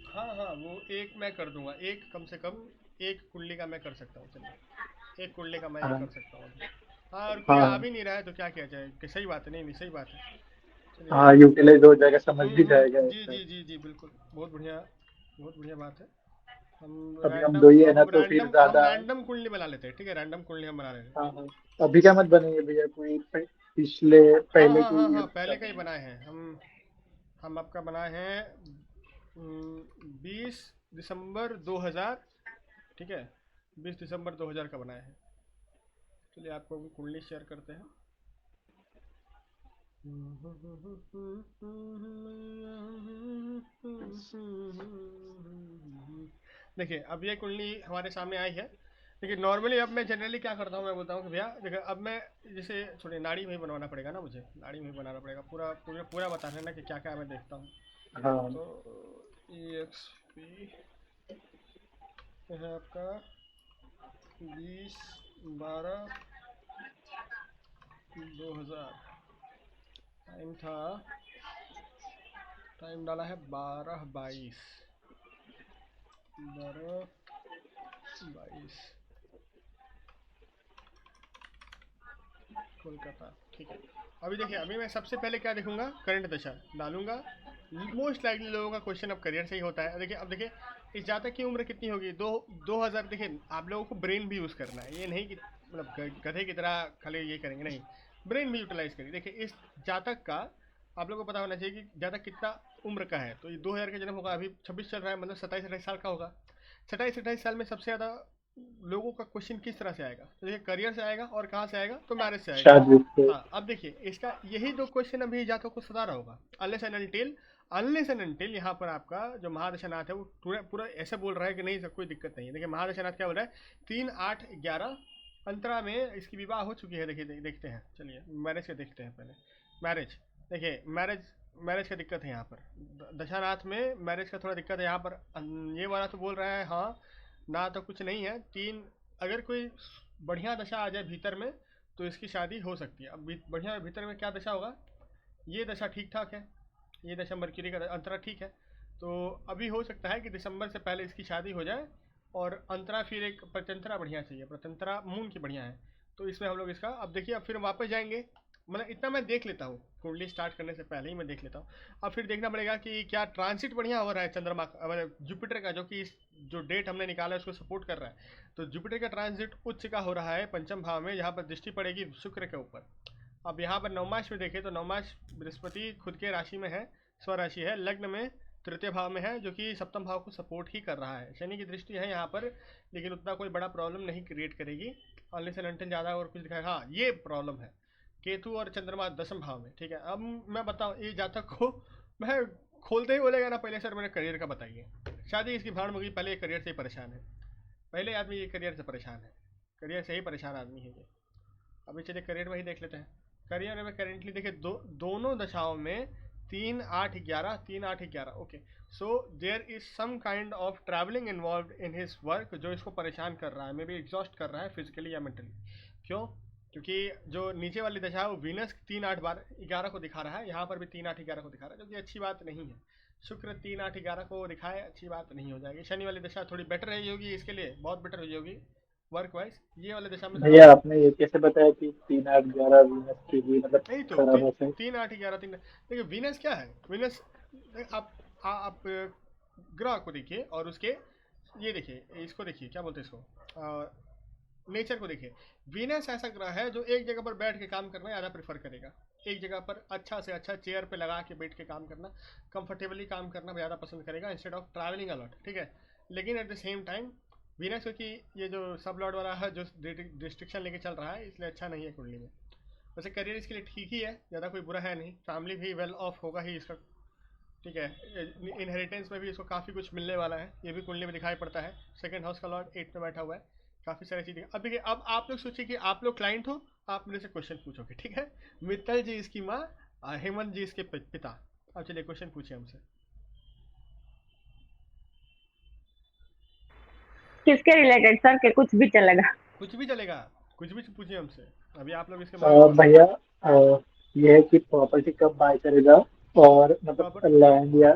हाँ हाँ, वो एक मैं कर दूंगा, एक कम से कम एक कुंडली का मैं कर सकता हूँ, चलिए एक कुंडली का मैं एक हाँ कर सकता हूँ अभी। हाँ, और कोई आ हाँ भी नहीं रहा है तो क्या किया जाए, कि सही बात है, नहीं नहीं सही बात है, चलिए। हाँ, यूटिलाइज हो जाएगा, समझ भी जाएगा जी ऐसा। जी जी जी बिल्कुल, बहुत बढ़िया, बहुत बढ़िया बात है। हम अभी हम रैंडम दो ही है ना, हम तो फिर रैंडम हम ज्यादा। रैंडम कुंडली बना लेते हैं, ठीक है, रैंडम कुंडली हम बना लेते हैं। हाँ हाँ, अभी क्या मत बनेंगे भैया, कोई पिछले हाँ पहले हाँ के हाँ ईयर हाँ, का पहले का ही बनेंगे। बनाए हैं हम आपका बनाए हैं 20 दिसंबर 2000, ठीक है, 20 दिसंबर 2000 का बनाया है। चलिए आपको भी कुंडली शेयर करते हैं। देखिए अब ये कुंडली हमारे सामने आई है। देखिए नॉर्मली अब मैं जनरली क्या करता हूँ, मैं बोलता हूँ कि भैया देखिए अब मैं जैसे छोड़िए, नाड़ी में ही बनवाना पड़ेगा ना, मुझे नाड़ी में ही बनाना पड़ेगा, पूरा पूरा पूरा बताना है ना कि क्या क्या मैं देखता हूँ। हाँ तो EXP है आपका 20 12 2000, टाइम था, टाइम डाला है 12 22 कोलकाता, ठीक है। अभी देखिए, अभी मैं सबसे पहले क्या देखूंगा, करंट दशा डालूंगा। मोस्ट लाइकली लोगों का क्वेश्चन अब करियर से ही होता है। देखिए अब देखिए, इस जातक की उम्र कितनी होगी, 2000। देखिए आप लोगों को ब्रेन भी यूज़ करना है, ये नहीं कि मतलब गधे की तरह खाली ये करेंगे, नहीं, ब्रेन भी यूटिलाइज करिए। देखिए इस जातक का आप लोगों को पता होना चाहिए कि जातक कितना उम्र का है। तो ये 2000 का जन्म होगा, अभी 26 चल रहा है, मतलब 27 28 साल का होगा। 27 28 साल में सबसे ज़्यादा लोगों का क्वेश्चन किस तरह से आएगा, तो देखिए करियर से आएगा, और कहाँ से आएगा, तो मैरिज से आएगा। शायद उससे। हाँ अब देखिए इसका यही दो क्वेश्चन अभी जातकों को सता रहा होगा, अनलेस एंड अनटिल यहाँ पर आपका जो महादशानाथ है वो पूरा पूरा ऐसे बोल रहा है कि नहीं सब कोई दिक्कत नहीं है। देखिए महादशानाथ क्या बोल रहा है, 3 8 11 अंतरा में इसकी विवाह हो चुकी है। देखिए देखते हैं, चलिए मैरिज के देखते हैं पहले। मैरिज, देखिए मैरिज, मैरिज का दिक्कत है यहाँ पर, दशानाथ में मैरिज का थोड़ा दिक्कत है यहाँ पर। ये वाला तो बोल रहा है हाँ ना, तो कुछ नहीं है। तीन, अगर कोई बढ़िया दशा आ जाए भीतर में तो इसकी शादी हो सकती है। अब बढ़िया भीतर में क्या दशा होगा, ये दशा ठीक ठाक है, ये दशा मरक्यूरी का अंतरा ठीक है। तो अभी हो सकता है कि दिसंबर से पहले इसकी शादी हो जाए। और अंतरा फिर एक प्रत्यंतरा बढ़िया चाहिए, प्रत्यंतरा मून की बढ़िया है। तो इसमें हम लोग इसका अब देखिए, अब फिर वापस जाएंगे, मतलब इतना मैं देख लेता हूँ, कुंडली स्टार्ट करने से पहले ही मैं देख लेता हूँ। अब फिर देखना पड़ेगा कि क्या ट्रांसिट बढ़िया हो रहा है चंद्रमा का, मतलब जुपिटर का, जो कि इस जो डेट हमने निकाला है उसको सपोर्ट कर रहा है। तो जुपिटर का ट्रांसिट उच्च का हो रहा है पंचम भाव में, यहाँ पर दृष्टि पड़ेगी शुक्र के ऊपर। अब यहाँ पर नवमाश में देखें तो नवमाश बृहस्पति खुद के राशि में है, स्वराशि है, लग्न में तृतीय भाव में है, जो कि सप्तम भाव को सपोर्ट ही कर रहा है। शनि की दृष्टि है यहाँ पर, लेकिन उतना कोई बड़ा प्रॉब्लम नहीं क्रिएट करेगी, अनलेस एंड अनटिल ज़्यादा और कुछ दिखाएगा। हाँ ये प्रॉब्लम है, केतु और चंद्रमा दसम भाव में, ठीक है। अब मैं बताऊँ ये जातक को, मैं खोलते ही बोलेगा ना पहले सर मेरे करियर का बताइए, शादी इसकी भाड़ में गई, पहले करियर से ही परेशान है, पहले आदमी ये करियर से परेशान है, करियर से ही परेशान आदमी है ये। अभी चलिए करियर में ही देख लेते हैं। करियर में करेंटली देखिए दोनों दशाओं में 3 8 11 okay. So there is some kind of travelling involve in his work, जो इसको परेशान कर रहा है, मे बी एग्जॉस्ट कर रहा है फिजिकली या मेंटली। क्यों? क्योंकि जो नीचे वाली दशा है वो वीनस 3 8 11 को दिखा रहा है, यहाँ पर भी 3 8 11 को दिखा रहा है, जो कि अच्छी बात नहीं है। शुक्र 3 8 11 को दिखाए, अच्छी बात नहीं हो जाएगी। शनि वाली दशा थोड़ी बेटर रही होगी इसके लिए, बहुत बेटर हुई होगी वर्क वाइज। ये वाले दशा में थोड़ा, भैया आपने ये कैसे बताया कि 3 8 11 वीनस की भी मतलब नहीं तो खराब होता है? 3 8 11 3, देखिए वीनस क्या है, वीनस आप ग्रह को देखिए और उसके ये देखिए, इसको देखिए क्या बोलते हैं इसको, नेचर को देखिए। वीनस ऐसा ग्रह है जो एक जगह पर बैठ के काम करना ज़्यादा प्रेफर करेगा, एक जगह पर अच्छा से अच्छा चेयर पे लगा के बैठ के काम करना, कंफर्टेबली काम करना ज़्यादा पसंद करेगा इंस्टेड ऑफ ट्रैवलिंग अलॉट, ठीक है। लेकिन at the same time Venus क्योंकि ये जो सब लॉर्ड वाला है, जो डिस्ट्रिक्शन लेके चल रहा है, इसलिए अच्छा नहीं है कुंडली में। वैसे करियर इसके लिए ठीक ही है, ज़्यादा कोई बुरा है नहीं, फैमिली भी वेल ऑफ होगा ही इसका, ठीक है। इनहेरिटेंस में भी इसको काफ़ी कुछ मिलने वाला है, ये भी कुंडली में दिखाई पड़ता है। सेकंड हाउस का लॉर्ड 8 में बैठा हुआ है, काफ़ी सारी चीज़ें। अब देखिए, अब आप लोग सोचिए कि आप लोग क्लाइंट हो, आप मेरे से क्वेश्चन पूछोगे, ठीक है। मित्तल जी इसकी माँ, हेमंत जी इसके पिता। अब चलिए क्वेश्चन पूछिए हमसे। किसके रिलेटेड सर, के कुछ भी चलेगा? कुछ भी चलेगा, कुछ भी पूछिए हमसे। अभी आप लोग इसके माहिर हो। भैया ये है कि प्रॉपर्टी कब बाय करेगा, और मतलब प्रॉपर लैंड या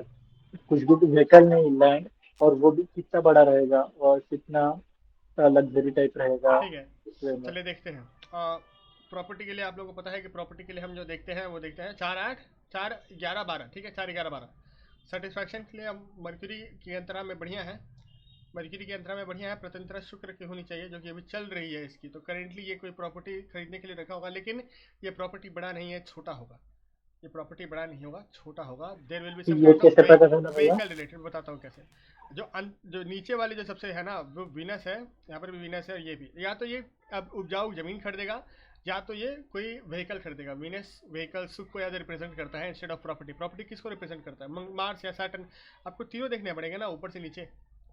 कुछ भी व्हीकल नहीं, लैंड, और वो भी कितना बड़ा रहेगा और कितना लग्जरी टाइप रहेगा ठीक है, उस वे में। चलिए देखते हैं। प्रॉपर्टी के लिए आप लोगों को पता है कि प्रॉपर्टी के लिए हम जो देखते हैं वो देखते हैं 4 8 4 11 12, ठीक है, 4 11 12। सेटिस्फैक्शन के लिए हम मर्क्यूरी की अंतरा में बढ़िया है, मर्क्यूरी की अंतरा में बढ़िया है, प्रत्यंतरा शुक्र की होनी चाहिए जो कि अभी चल रही है इसकी। तो करेंटली ये कोई प्रॉपर्टी खरीदने के लिए रखा होगा, लेकिन ये प्रॉपर्टी बड़ा नहीं है, छोटा होगा। ये प्रॉपर्टी बड़ा नहीं होगा, छोटा होगा। देयर विल बी तो सम ये काइंड ऑफ कैसे पता चला भैया? व्हीकल रिलेटेड, बताता हूँ कैसे। जो नीचे वाली जो सबसे है ना वो वीनस है, यहाँ पर भी वीनस है और ये भी। या तो ये अब उपजाऊ जमीन खरीदेगा, या तो ये कोई व्हीकल खरीदेगा। वीनस व्हीकल सुख को याद रिप्रेजेंट करता है इंस्टेड ऑफ प्रॉपर्टी। प्रॉपर्टी किसको रिप्रेजेंट करता है? मार्स या सैटर्न। आपको तीनों देखने पड़ेंगे ना, ऊपर से नीचे।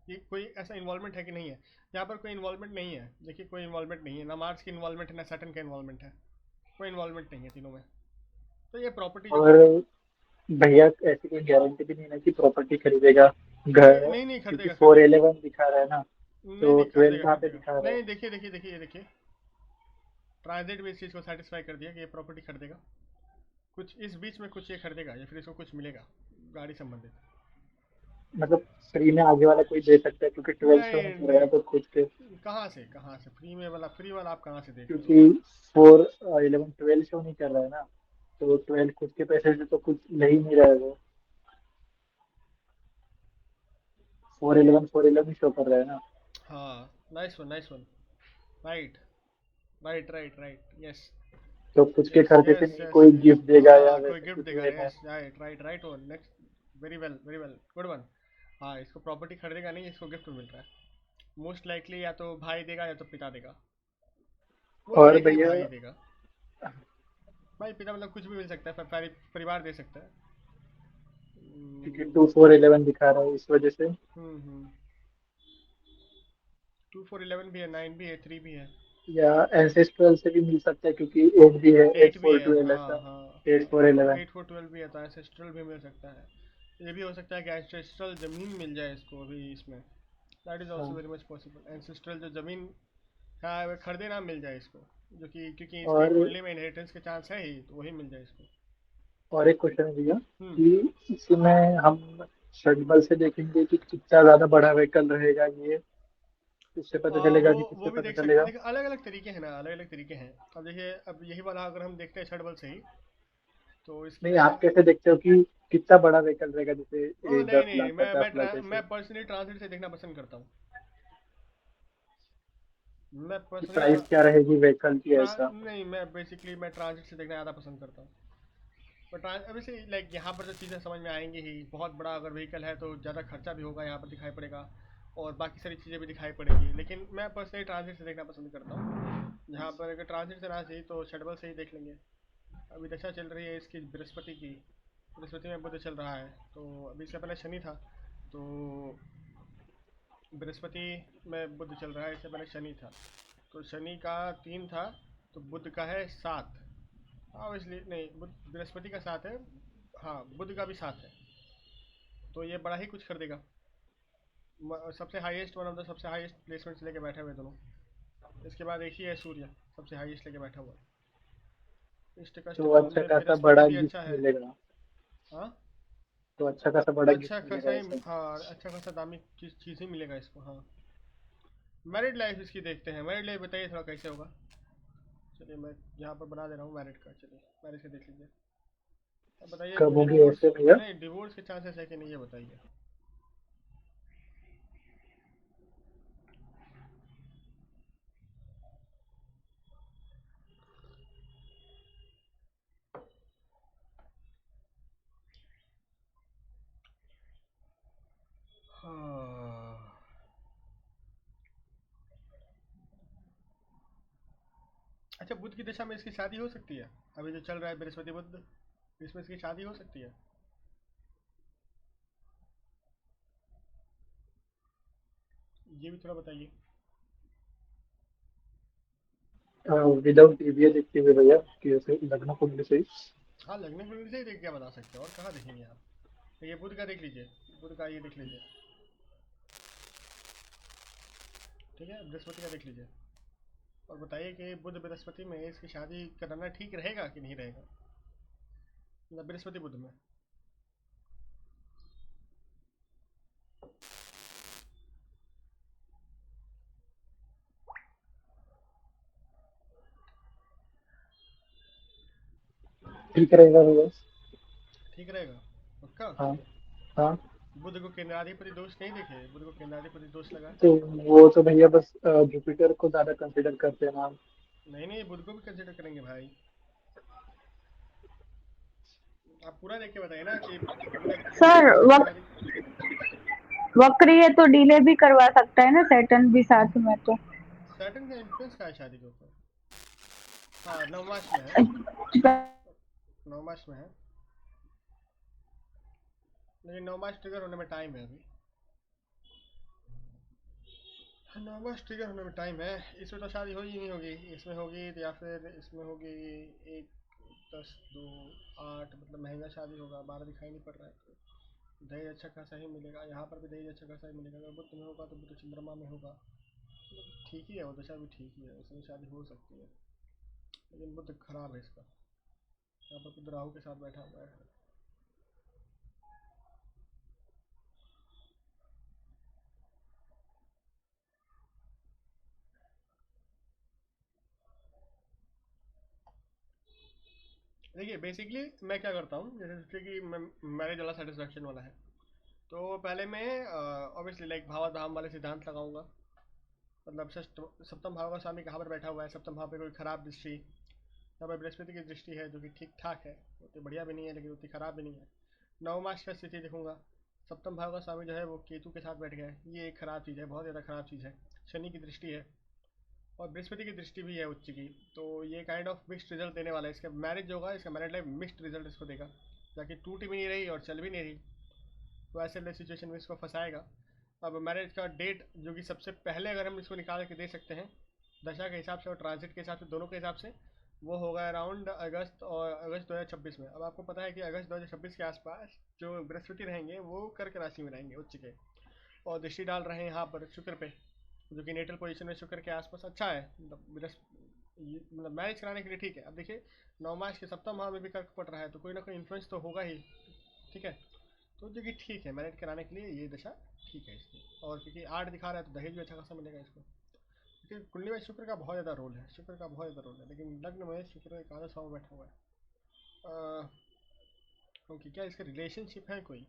ये कोई ऐसा इन्वॉल्वमेंट है कि नहीं है? यहाँ पर कोई इन्वॉल्वमेंट नहीं है, देखिए कोई इन्वॉल्वमेंट नहीं है, ना मार्स की इन्वॉल्वमेंट है ना सैटर्न का इन्वॉल्वमेंट है, कोई इन्वॉल्वमेंट नहीं है तीनों में। तो ये प्रॉपर्टी जो और होगी, भैया ऐसी कोई गारंटी भी नहीं है कि प्रॉपर्टी खरीदेगा नहीं घर, नहीं नहीं क्योंकि खरीदेगा, फोर खरीदेगा। इलेवन दिखा रहा है ना, नहीं तो नहीं, 12 खरीदेगा कहाँ पे खरीदेगा। दिखा रहा है? नहीं, देखिए देखिए देखिए, ये देखिए ट्रांजिट भी इस चीज़ को सेटिस्फाई कर दिया कि ये प्रॉपर्टी खरीदेगा। कुछ इस बीच में कुछ ये खरीदेगा या फिर इसको कुछ मिलेगा गाड़ी संबंधित। मतलब फ्री में आगे वाला कोई दे सकता है, क्योंकि 12 शो नहीं नहीं कर रहा है तो नहीं, खुद के। कहाँ से फ्री वाला आप कहाँ से देख रहे हो? क्योंकि 4 11 12 शो नहीं कर रहा है ना, तो 12 खुद के पैसे से तो कुछ ले ही नहीं रहा है वो। 4 11 शो कर रहा है ना। हाँ, nice one. Right right right right, yes तो खुद के यस खर्चे से यस नहीं यस। कोई गिफ्ट देगा या हाँ, कोई वैसा गिफ्ट कुछ देगा, वे में। Yes right right right one, next. Very well हाँ, इसको प्रॉपर्टी खरीदेगा नहीं, इसको गिफ्ट मिल रहा है। मोस्ट लाइकली या तो भाई देगा या तो पिता देगा। मोस्ट और लाइकली भैया भाई देगा। भाई पिता मतलब कुछ भी मिल सकता है, परिवार दे सकता है। क्योंकि 2 4 11 दिखा रहा है, इस वजह से। 2 4 11 भी है, 9 भी है, 3 भी है, या एंसेस्ट्रल से भी मिल सकता है, क्योंकि 8 भी है, 8 एट भी फोर है। ट्वेल्व हाँ ऐसा। हाँ एट फोर हाँ, इलेवन 8 4 12 भी है, तो एंसेस्ट्रल भी मिल सकता है। ये भी हो सकता है कि एंसेस्ट्रल जमीन मिल जाए इसको अभी इसमें। दैट इज ऑल्सो हाँ। Very much possible. एंसेस्ट्रल जो जमीन है वो खरीदे ना मिल जाए इसको, जो कि क्योंकि इसकी और कुंडली में इनहेरिटेंस के चांस है ही, तो वही मिल जाए इसको। एक क्वेश्चन है भैया हम्म। कि इसमें हम शटबल से देखेंगे कि कितना ज्यादा बड़ा व्हीकल रहेगा ये, इससे पता और चलेगा कि किससे वो भी पता देख सकते हैं। चलेगा? देखिए अलग अलग तरीके हैं ना, अलग अलग तरीके हैं। अब देखिए, अब यही वाला अगर हम देखते हैं छड़बल से ही, तो इसके नहीं, लिए आप कैसे देखते हो कि कितना बड़ा व्हीकल रहेगा, जैसे नहीं दस नहीं, लाख पचास लाख ऐसे? मैं पर्सनली ट्रांजिट से देखना पसंद करता हूँ। मैं कि पर्सनली प्राइस क्या रहेगी व्हीकल की ऐसा? नहीं, मैं बेसिकली मैं ट्रांजिट से देखना ज़्यादा पसंद करता हूँ। बट अभी से लाइक यहाँ पर जो चीज़ें समझ में आएंगी ही, बहुत बड़ा अगर व्हीकल है तो ज़्यादा खर्चा भी होगा, यहाँ पर दिखाई पड़ेगा, और बाकी सारी चीज़ें भी दिखाई पड़ेंगी। लेकिन मैं पर्सनली ट्रांजिट से देखना पसंद करता हूँ। जहाँ पर अगर ट्रांजिट से ना सही तो शटबल से ही देख लेंगे। अभी दशा चल रही है इसकी बृहस्पति की, बृहस्पति में बुध चल रहा है, तो अभी इससे पहले शनि था, तो बृहस्पति में बुध चल रहा है, इससे पहले शनि था, तो शनि का 3 था, तो बुध का है 7। हाँ इसलिए नहीं, बुध बृहस्पति का 7 है, हाँ बुध का भी 7 है, तो ये बड़ा ही कुछ कर देगा। सबसे हाईएस्ट, वन ऑफ द सबसे हाईएस्ट प्लेसमेंट्स लेके बैठे हुए दोनों। इसके बाद एक ही है सूर्य, सबसे हाईएस्ट लेके बैठा हुआ। इष्ट कष्ट तो फल अच्छा में खासा बृहस्पति बड़ा भी गिफ्ट अच्छा है। मिलेगा। हाँ, तो अच्छा खासा बड़ा अच्छा गिफ्ट खासा मिलेगा ही, ऐसे? हाँ अच्छा खासा दामी चीज़ ही मिलेगा इसको। हाँ, मैरिड लाइफ इसकी देखते हैं। मैरिड लाइफ बताइए थोड़ा कैसे होगा। चलिए मैं यहाँ पर बना दे रहा हूँ मैरिड का, चलिए मैरिज का देख लीजिए। अब बताइए कब होंगे डिवोर्स, ऐसे भैया? नहीं डिवोर्स के चांसेस है कि नहीं ये बताइए। हाँ, अच्छा बुध की दशा में इसकी शादी हो सकती है? अभी जो चल रहा है बृहस्पति बुध, इसमें इसकी शादी हो सकती है? ये भी थोड़ा बताइए। विदाउट टीवीए देखते हुए भैया, कि ऐसे लग्न कुंडली से ही। हाँ, लगने गुजरने से ही देख क्या बता सकते हैं, और कहाँ देखेंगे आप? तो ये बुध का देख लीजिए, बुध का ये देख लीजिए। ठीक है, बृहस्पति का देख लीजिए और बताइए कि बुध बृहस्पति में इसकी शादी कराना ठीक रहेगा कि नहीं रहेगा, मतलब बृहस्पति बुध में। ठीक रहेगा भैया। ठीक रहेगा पक्का। हाँ। हाँ। बुध को केंद्राधिपति दोष नहीं देखे, बुध को केंद्राधिपति दोष लगा। तो वो तो भैया बस जुपिटर को ज्यादा कंसिडर करते हैं ना हम। नहीं नहीं, बुध को भी कंसिडर करेंगे भाई। आप पूरा देख के बताइए ना कि मतलब बुध सर किसको केंद्राधिपति। वक्री है तो डिले भी करवा सकता है ना सैटर्न भी साथ में तो। सैटर्न का इन्फ्लुएंस का है शादी के ऊपर। हाँ, नवमाश में है, नवमाश में है, लेकिन नवमाश ट्रिगर होने में टाइम है अभी। नवमाश ट्रिगर होने में टाइम है, इसमें तो शादी हो ही नहीं होगी, इसमें होगी या फिर इसमें होगी। 1, 10, 2, 8 मतलब महंगा शादी होगा, 12 दिखाई नहीं पड़ रहा है, तो दहेज अच्छा खासा ही मिलेगा, यहाँ पर भी दहेज अच्छा खासा ही मिलेगा। अगर बुध में होगा तो बुध चंद्रमा में होगा, मतलब ठीक ही है, वो दशा भी ठीक ही है, उसमें शादी हो सकती है। लेकिन बुध खराब है इसका, यहाँ पर बुध राहु के साथ बैठा हुआ है। देखिए बेसिकली मैं क्या करता हूँ, जैसे कि मैरिज वाला सेटिस्फेक्शन वाला है, तो पहले मैं ऑब्वियसली लाइक भावाधाम वाले सिद्धांत लगाऊंगा। मतलब सप्तम भाव का स्वामी कहाँ पर बैठा हुआ है, सप्तम भाव पे कोई खराब दृष्टि, यहाँ पर बृहस्पति की दृष्टि है जो कि ठीक ठाक है, उतनी बढ़िया भी नहीं है लेकिन उतनी खराब भी नहीं है। नवमास का स्थिति देखूंगा, सप्तम भाव का स्वामी जो है वो केतु के साथ बैठ गया है, ये एक खराब चीज़ है, बहुत ज़्यादा खराब चीज़ है। शनि की दृष्टि है और बृहस्पति की दृष्टि भी है उच्च की, तो ये काइंड ऑफ मिक्स्ड रिजल्ट देने वाला है। इसका मैरिज जो होगा, इसका मैरिज लाइफ मिक्स्ड रिजल्ट इसको देगा, ताकि टूट भी नहीं रही और चल भी नहीं रही, तो ऐसे वाले सिचुएशन में इसको फंसाएगा। अब मैरिज का डेट जो कि सबसे पहले अगर हम इसको निकाल के दे सकते हैं दशा के हिसाब से और ट्रांजिट के हिसाब से, दोनों के हिसाब से, वो होगा अराउंड अगस्त, और अगस्त 2026 में। अब आपको पता है कि अगस्त 2026 के आसपास जो बृहस्पति रहेंगे वो कर्क राशि में रहेंगे उच्च के, और दृष्टि डाल रहे हैं यहाँ पर शुक्र पे, जो कि नेटल पोजीशन में शुक्र के आसपास अच्छा है, मतलब मैरिज कराने के लिए ठीक है। अब देखिए नवमास के सप्तम भाव में भी कर्क पड़ रहा है, तो कोई ना कोई इन्फ्लुएंस तो होगा ही, ठीक है। तो जो कि ठीक है मैरिज कराने के लिए ये दशा ठीक है इसकी, और क्योंकि 8 दिखा रहा है तो दहेज भी अच्छा खासा मिलेगा इसको, क्योंकि कुंडली में शुक्र का बहुत ज़्यादा रोल है, शुक्र का बहुत ज़्यादा रोल है। लेकिन लग्न में शुक्र एकादश भाव में बैठा हुआ है, ओके क्या इसका रिलेशनशिप है कोई?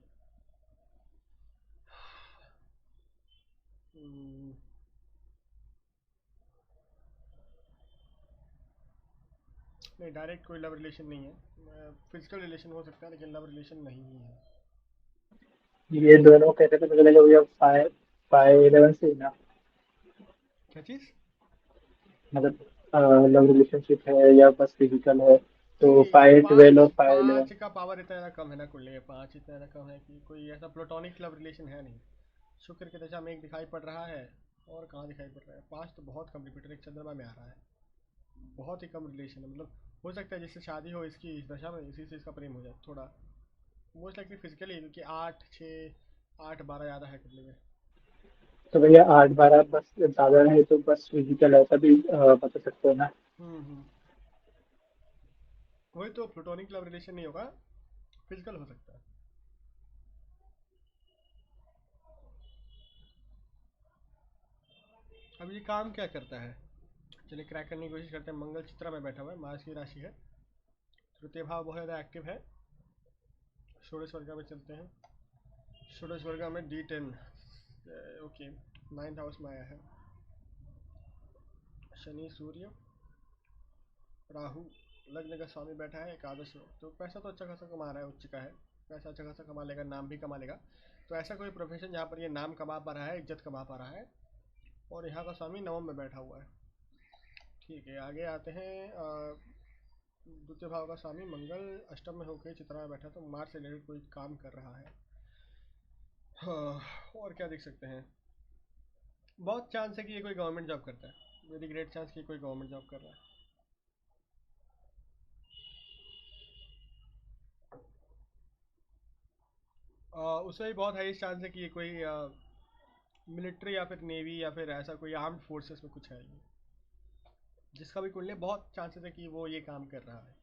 हम्म, नहीं डायरेक्ट कोई लव रिलेशन नहीं है, फिजिकल रिलेशन हो सकता है लेकिन लव रिलेशन नहीं ही है। ये दोनों कहते थे मुझे लगा भैया फाइव फाइव 11 से ही ना, क्या चीज़? मतलब लव रिलेशनशिप है या बस फिजिकल है, तो नहीं, 5-12 पाँच और 5-11। पाँच का पावर इतना ज़्यादा कम है ना कुंडली में, 5 इतना ज़्यादा कम है कि कोई ऐसा प्लेटोनिक लव रिलेशन है नहीं। शुक्र की दशा में एक दिखाई पड़ रहा है, और कहाँ दिखाई पड़ रहा है, 5 तो बहुत कम रिपीटर, एक चंद्रमा में आ रहा है, बहुत ही कम रिलेशन है। मतलब हो सकता है जिससे शादी हो इसकी इस दशा में, इसी से इसका प्रेम हो जाए थोड़ा, मोस्ट लाइकली फिजिकली, क्योंकि 8, 6, 8, 12 ज़्यादा है कुंडली में। तो भैया 8-12 बस ज्यादा है तो बस फिजिकल है तभी बता सकते हो ना। हम्म, वही तो, प्लूटोनिक लव रिलेशन नहीं होगा, फिजिकल हो सकता है। अब ये काम क्या करता है, चलिए क्रैक करने की कोशिश करते हैं। मंगल चित्रा में बैठा हुआ है, मार्स की राशि है, तृतीय भाव बहुत ज़्यादा एक्टिव है। षोडश वर्गा में चलते हैं, षोडश वर्गा में D10, ओके 9th हाउस में आया है। शनि सूर्य राहु, लग्न का स्वामी बैठा है एकादश में, तो पैसा तो अच्छा खासा कमा रहा है, उच्च का है, पैसा अच्छा खासा कमा लेगा, नाम भी कमा लेगा। तो ऐसा कोई प्रोफेशन जहाँ पर ये नाम कमा पा रहा है, इज्जत कमा पा रहा है, और यहाँ का स्वामी नवम में बैठा हुआ है। ठीक है, आगे आते हैं। द्वितीय भाव का स्वामी मंगल अष्टम में होकर चित्रा में बैठा, तो मार्च से रिलेटेड कोई काम कर रहा है। हाँ, और क्या देख सकते हैं, बहुत चांस है कि ये कोई गवर्नमेंट जॉब करता है, वेरी ग्रेट चांस कि कोई गवर्नमेंट जॉब कर रहा है। उससे भी बहुत हाई चांस है कि ये कोई मिलिट्री या फिर नेवी या फिर ऐसा कोई आर्म्ड फोर्सेस में कुछ है ये, जिसका भी कुंडली बहुत चांसेस है कि वो ये काम कर रहा है।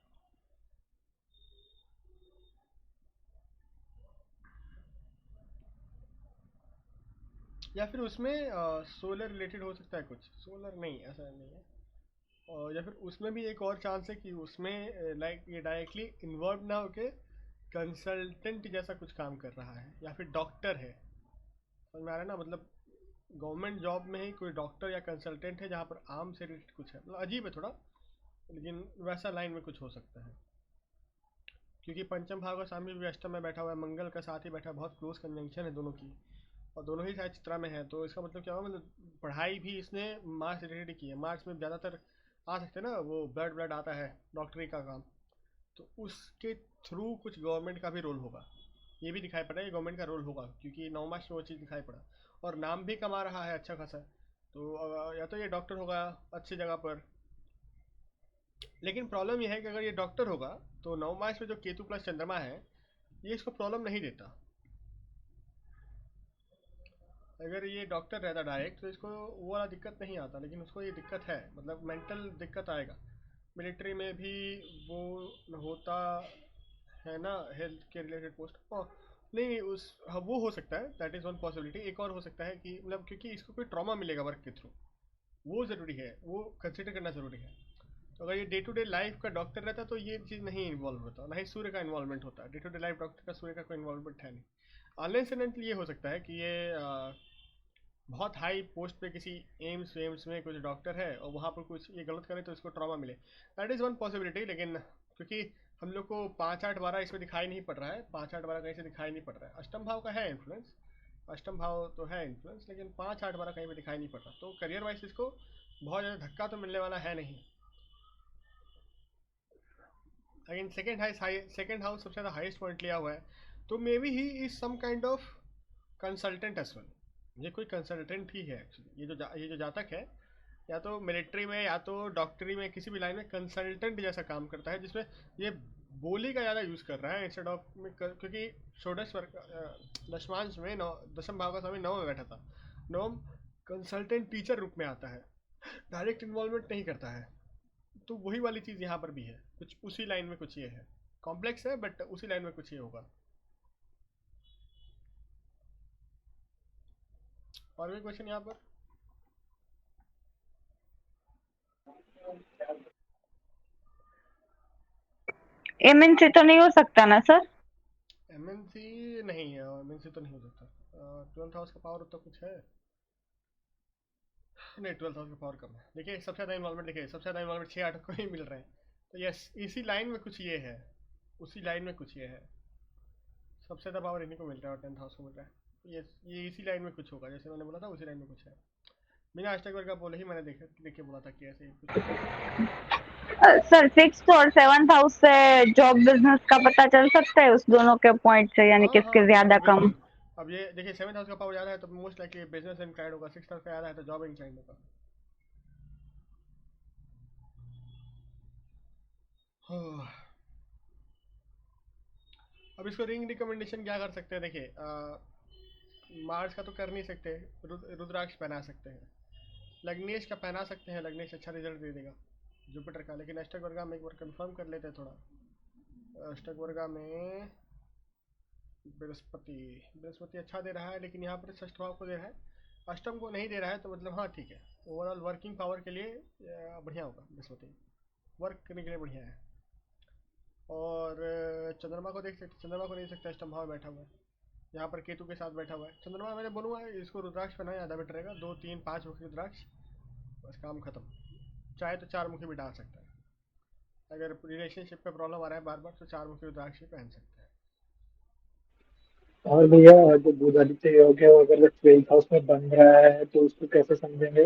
या फिर उसमें सोलर रिलेटेड हो सकता है कुछ, सोलर नहीं ऐसा नहीं है। और या फिर उसमें भी एक और चांस है कि उसमें लाइक ये डायरेक्टली इन्वॉल्व ना होके कंसल्टेंट जैसा कुछ काम कर रहा है या फिर डॉक्टर है। समझ में आ रहा है ना, मतलब गवर्नमेंट जॉब में ही कोई डॉक्टर या कंसल्टेंट है जहाँ पर आर्म से रिलेटेड कुछ है, मतलब अजीब है थोड़ा, लेकिन वैसा लाइन में कुछ हो सकता है। क्योंकि पंचम भाव का स्वामी भी अष्टम में बैठा हुआ है, मंगल का साथ ही बैठा है, बहुत क्लोज कंजंक्शन है दोनों की, और दोनों ही शायद चित्रा में है। तो इसका मतलब क्या हुआ, मतलब पढ़ाई भी इसने मार्च रिलेटेड की है। मार्च में ज़्यादातर आ सकते हैं ना, वो ब्लड ब्लड आता है डॉक्टरी का काम, तो उसके थ्रू कुछ गवर्नमेंट का भी रोल होगा। ये भी दिखाई पड़ा है, गवर्नमेंट का रोल होगा, क्योंकि 9 मार्च में वो चीज़ दिखाई पड़ा। और नाम भी कमा रहा है अच्छा खासा, तो या तो ये डॉक्टर होगा अच्छी जगह पर। लेकिन प्रॉब्लम ये है कि अगर ये डॉक्टर होगा तो 9 मार्च में जो केतु प्लस चंद्रमा है ये इसको प्रॉब्लम नहीं देता। अगर ये डॉक्टर रहता डायरेक्ट तो इसको वो वाला दिक्कत नहीं आता, लेकिन उसको ये दिक्कत है, मतलब मेंटल दिक्कत आएगा। मिलिट्री में भी वो होता है ना, हेल्थ के रिलेटेड पोस्ट। नहीं उस, हाँ वो हो सकता है, दैट इज़ वन पॉसिबिलिटी। एक और हो सकता है कि मतलब क्योंकि इसको कोई ट्रॉमा मिलेगा वर्क के थ्रू, वो ज़रूरी है, वो कंसिडर करना ज़रूरी है। तो अगर ये डे टू डे लाइफ का डॉक्टर रहता तो ये चीज़ नहीं इन्वॉल्व होता, ना ही सूर्य का इन्वॉल्वमेंट होता। Day to day life doctor का सूर्य का कोई इन्वॉल्वमेंट है नहीं। अनलेस ये हो सकता है कि ये बहुत हाई पोस्ट पे किसी एम्स वेम्स में कुछ डॉक्टर है और वहाँ पर कुछ ये गलत करे तो इसको ट्रॉमा मिले, दैट इज़ वन पॉसिबिलिटी। लेकिन क्योंकि हम लोग को 5 8 12 इसमें दिखाई नहीं पड़ रहा है, 5 8 12 कहीं से दिखाई नहीं पड़ रहा है। अष्टम भाव का है इन्फ्लुएंस, अष्टम भाव तो है इन्फ्लुएंस, लेकिन 5 8 12 कहीं पर दिखाई नहीं पड़ रहा। तो करियर वाइज इसको बहुत ज़्यादा धक्का तो मिलने वाला है नहीं। लेकिन सेकंड हाउस सबसे ज़्यादा हाईएस्ट पॉइंट लिया हुआ है, तो may be he is some kind of consultant as well. ये कोई कंसल्टेंट ही है एक्चुअली। ये जो जातक है या तो मिलिट्री में या तो डॉक्टरी में किसी भी लाइन में कंसल्टेंट जैसा काम करता है, जिसमें ये बोली का ज़्यादा यूज़ कर रहा है इंस्टेड ऑफ में क्योंकि षोडश वर्ग दशमांश में नौ, दशम भाव का स्वामी 9 में बैठा था। नवम कंसल्टेंट टीचर रूप में आता है, डायरेक्ट इन्वॉल्वमेंट नहीं करता है। तो वही वाली चीज़ यहाँ पर भी है, कुछ उसी लाइन में कुछ ये है। कॉम्प्लेक्स है बट उसी लाइन में कुछ ये होगा। और भी क्वेश्चन यहाँ पर? एमएनसी तो नहीं हो सकता ना सर? एमएनसी नहीं है, एमएनसी तो नहीं हो सकता। 12th हाउस का पावर उतना कुछ है नहीं, 12th हाउस का पावर कम है। देखिए सबसे ज़्यादा इन्वॉल्वमेंट, देखिए सबसे ज़्यादा इन्वॉल्वमेंट 6 8 को ही मिल रहे हैं। तो यस इसी लाइन में कुछ ये है, उसी लाइन में कुछ ये है। सबसे ज़्यादा पावर इन्हीं को मिल रहा है और 10th हाउस को मिल रहा है। ये इसी लाइन में कुछ होगा, जैसे मैंने बोला था उसी लाइन में कुछ है। बिना आज तक वर्ग का बोले ही मैंने देखे बोला था कि ऐसे ही कुछ। सर 6th और 7th हाउस से जॉब बिजनेस का पता चल सकता है उस दोनों के पॉइंट से, यानी हाँ किसके ज्यादा बिल्कुल कम? बिल्कुल। अब ये देखिए 7th हाउस का पावर ज़्यादा है तो मोस्ट लाइकली बिजनेस इंक्लाइंड होगा, 6th हाउस का ज़्यादा है तो जॉब इंक्लाइंड होगा। अब इसको रिंग रिकमेंडेशन क्या कर सकते हैं? देखिए मार्स का तो कर नहीं सकते, रुद्राक्ष पहना सकते हैं, लग्नेश का पहना सकते हैं, लग्नेश अच्छा रिजल्ट दे देगा जुपिटर का। लेकिन अष्टक वर्गा में एक बार कंफर्म कर लेते हैं थोड़ा। अष्टक वर्गा में बृहस्पति, बृहस्पति अच्छा दे रहा है, लेकिन यहाँ पर षष्ठ भाव को दे रहा है, अष्टम को नहीं दे रहा है। तो मतलब हाँ ठीक है, ओवरऑल वर्किंग पावर के लिए बढ़िया होगा बृहस्पति, वर्क करने के लिए बढ़िया है। और चंद्रमा को देख सकते, चंद्रमा को नहीं सकते, अष्टम भाव में बैठा हुआ है, यहाँ पर केतु के साथ बैठा हुआ है। चंद्रमा मैंने बोलूँगा इसको रुद्राक्ष पहना ज़्यादा बेटर रहेगा, 2 3 5 मुखी रुद्राक्ष, बस काम खत्म। चाहे तो 4 मुखी भी डाल सकता है, अगर रिलेशनशिप पे प्रॉब्लम आ रहा है बार बार तो 4 मुखी रुद्राक्ष भी पहन सकता है। और भैया जो बुध आदित्य योग है वो अगर 12th हाउस में बन रहा है तो उसको कैसे समझेंगे?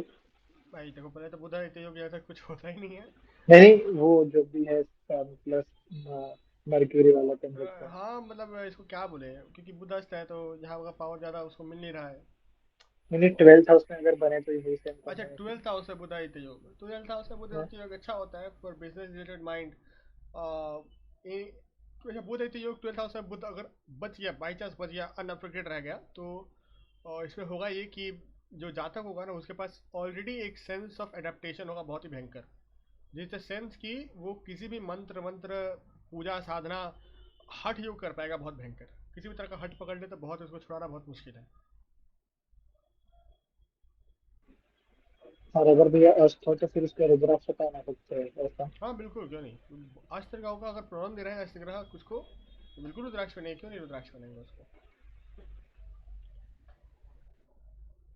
भाई देखो पहले तो बुधा इतने योग ऐसा कुछ होता ही नहीं है। नहीं नहीं, वो जो भी है प्लस मर्क्यूरी वाला कंजक्शन। हाँ मतलब इसको क्या बोले, क्योंकि बुध अस्त है तो यहाँ का पावर ज़्यादा उसको मिल नहीं रहा है। नहीं 12th हाउस में अगर बने तो यही सेम अच्छा करना है कि 12th हाउस है बुधा इतने योग, 12th हाउस है बुधा हाँ? इतने योग अच्छा होता है फॉर बिजनेस रिलेटेड माइंड। अच्छा बुध इतने योग 12th हाउस में बुध अगर बच गया, बाई चांस बच गया, अनअफेक्टेड रह गया, तो और इसमें होगा ये कि जो जातक होगा ना उसके पास ऑलरेडी एक सेंस ऑफ एडेप्टेशन होगा बहुत ही भयंकर, जिससे सेंस की वो किसी भी मंत्र मंत्र पूजा साधना हठ योग कर पाएगा बहुत भयंकर। किसी भी तरह का हट पकड़ ले तो बहुत उसको छुड़ाना बहुत मुश्किल है। और अगर भैया अस्त हो तो फिर उसका रुद्राक्ष बता सकते हैं ऐसा? हाँ बिल्कुल, क्यों नहीं। अस्त्र ग्रह का अगर प्रॉब्लम दे रहे हैं अस्त्र ग्रह कुछ को तो बिल्कुल रुद्राक्ष बनेंगे, क्यों नहीं रुद्राक्ष बनेंगे उसको।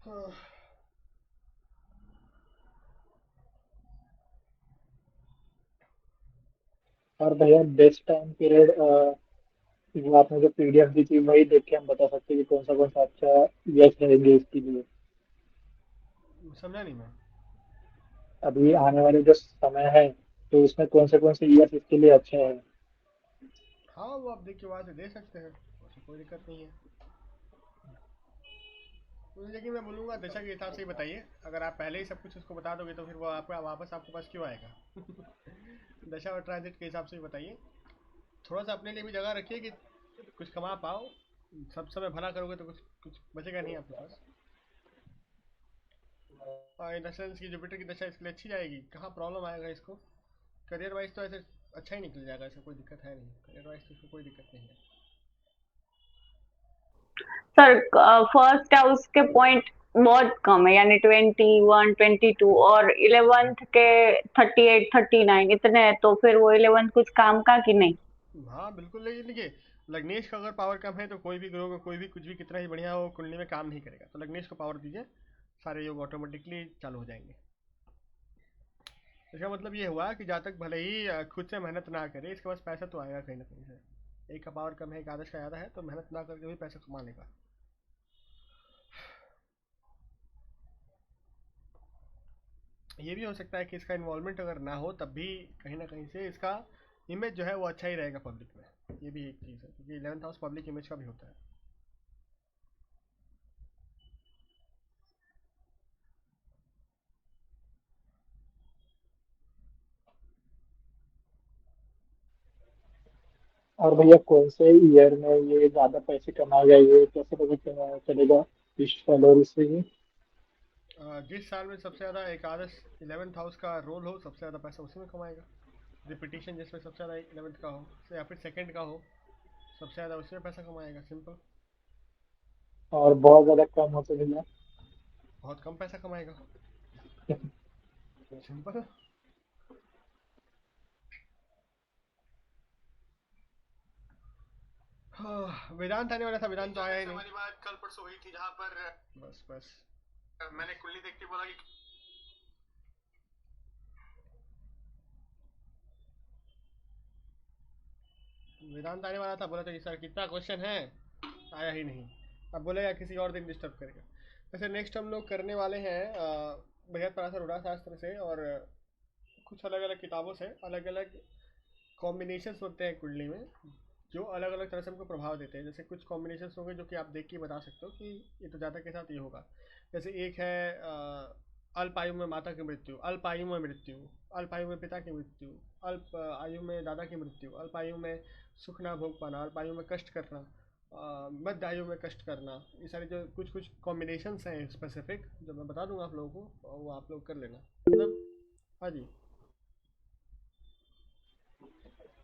हाँ। और भैया बेस्ट टाइम पीरियड, वो आपने जो पीडीएफ दी थी वही देख के हम बता सकते हैं कि कौन सा अच्छा यस रहेंगे इसके लिए। समझा नहीं मैं। अभी आने वाले जो समय है तो उसमें कौन से ईयर्स इसके लिए अच्छे हैं? हाँ वो आप देख के वहाँ से दे सकते हैं, उसमें कोई दिक्कत नहीं है। लेकिन मैं बोलूँगा दशा के हिसाब से ही बताइए। अगर आप पहले ही सब कुछ उसको बता दोगे तो फिर वो आपका वापस आपके पास क्यों आएगा। दशा और ट्रांजिट के हिसाब से ही बताइए। थोड़ा सा अपने लिए भी जगह रखिए कि कुछ कमा पाओ। सब समय भला करोगे तो कुछ कुछ बचेगा नहीं आपके पास। और इन द सेंस की जुपिटर की दशा इसके लिए अच्छी जाएगी, कहाँ प्रॉब्लम आएगा इसको। करियर वाइज तो ऐसे अच्छा ही निकल जाएगा, ऐसा कोई दिक्कत है नहीं। करियर वाइज तो इसको कोई दिक्कत नहीं है। सर फर्स्ट हाउस के पॉइंट बहुत कम है, यानी 21 22 और 11th के 38 39 इतने हैं, तो फिर वो 11th कुछ काम का कि नहीं? हाँ बिल्कुल, लेकिन देखिए लग्नेश का अगर पावर कम है तो कोई भी ग्रह का कोई भी कुछ भी कितना ही बढ़िया हो कुंडली में काम नहीं करेगा। तो लग्नेश को पावर दीजिए, सारे योग ऑटोमेटिकली चालू हो जाएंगे। इसका मतलब ये हुआ कि जातक भले ही खुद से मेहनत ना करे, इसके पास पैसा तो आएगा कहीं ना कहीं से। एक का पावर कम है, एक आदर्श का ज़्यादा है, तो मेहनत ना करके भी पैसा कमा लेगा। ये भी हो सकता है कि इसका इन्वॉल्वमेंट अगर ना हो तब भी कहीं ना कहीं से इसका इमेज जो है वो अच्छा ही रहेगा पब्लिक में। ये भी एक चीज़ है क्योंकि 11th हाउस पब्लिक इमेज का भी होता है। और भैया कौन से ईयर में ये ज्यादा पैसे कमाएगा, ये कैसे पता चलेगा इस साल और इससे ही? जिस साल में सबसे ज़्यादा एकादश 11th हाउस का रोल हो सबसे ज़्यादा पैसा उसी में कमाएगा। रिपीटिशन जिसमें सबसे ज़्यादा 11th का हो या फिर सेकंड का हो, सबसे ज़्यादा उसी में पैसा कमाएगा, सिंपल। और बहुत ज्यादा कम हो तो भैया? बहुत कम पैसा कमाएगा, सिंपल। हाँ, वेदांत आने वाला था, वेदांत तो आया ही नहीं। हमारी बात कल परसों हुई थी जहाँ पर बस बस मैंने कुंडली देख के बोला कि वेदांत आने वाला था, बोला था कि सर कितना क्वेश्चन है, आया ही नहीं। अब बोलेगा किसी और दिन डिस्टर्ब करेगा। वैसे नेक्स्ट हम लोग करने वाले हैं बृहद पराशर उड़ा शास्त्र से और कुछ अलग अलग किताबों से अलग अलग कॉम्बिनेशंस होते हैं कुंडली में जो अलग अलग तरह से हमको प्रभाव देते हैं। जैसे कुछ कॉम्बिनेशंस होंगे जो कि आप देख के बता सकते हो कि ये तो जातक के साथ ये होगा। जैसे एक है अल्प आयु में माता की मृत्यु, अल्प आयु में मृत्यु, अल्प आयु में पिता की मृत्यु, अल्प आयु में दादा की मृत्यु, अल्प आयु में सुख ना भोग पाना, अल्प आयु में कष्ट करना, मध्य आयु में कष्ट करना। ये सारे जो कुछ कुछ कॉम्बिनेशंस हैं स्पेसिफिक जो मैं बता दूंगा आप लोगों को, वो आप लोग कर लेना मतलब। हाँ जी।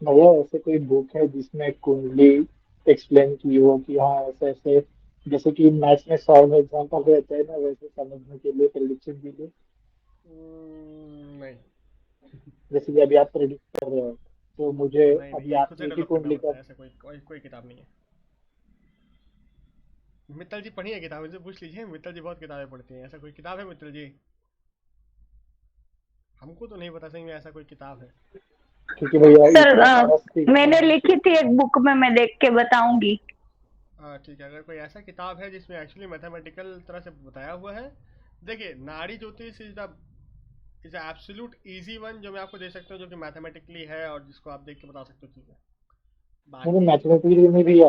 भैया ऐसे कोई बुक है जिसमें कुंडली एक्सप्लेन की हो कि हाँ ऐसे ऐसे, जैसे कि मैथ्स में सॉल्व एग्जाम्पल रहते हैं ना, वैसे समझने के लिए, प्रेडिक्शन के लिए? नहीं जैसे कि अभी आप प्रेडिक्ट कर रहे हो तो मुझे नहीं नहीं, अभी ये खुद से आपकी की डेवलप करना कुंडली पड़ता का। है, ऐसा कोई कोई कोई किताब नहीं है। मित्तल जी पढ़ी है किताब, इनसे पूछ लीजिए, मित्तल जी बहुत किताबें पढ़ती हैं। ऐसा कोई किताब है मित्तल जी? हमको तो नहीं पता सही में ऐसा कोई किताब है। क्योंकि भैया सर इतना सारा मैंने सीखना। लिखी थी एक बुक में, मैं देख के बताऊंगी। हाँ ठीक है, अगर कोई ऐसा किताब है जिसमें एक्चुअली मैथमेटिकल तरह से बताया हुआ है। देखिए नाड़ी ज्योतिष इज एब्सोल्यूट इजी वन जो मैं आपको दे सकता हूँ, जो कि मैथमेटिकली है और जिसको आप देख के बता सकते हो चीज़ें। मैंने बाकी मैथमेटिक्स में भी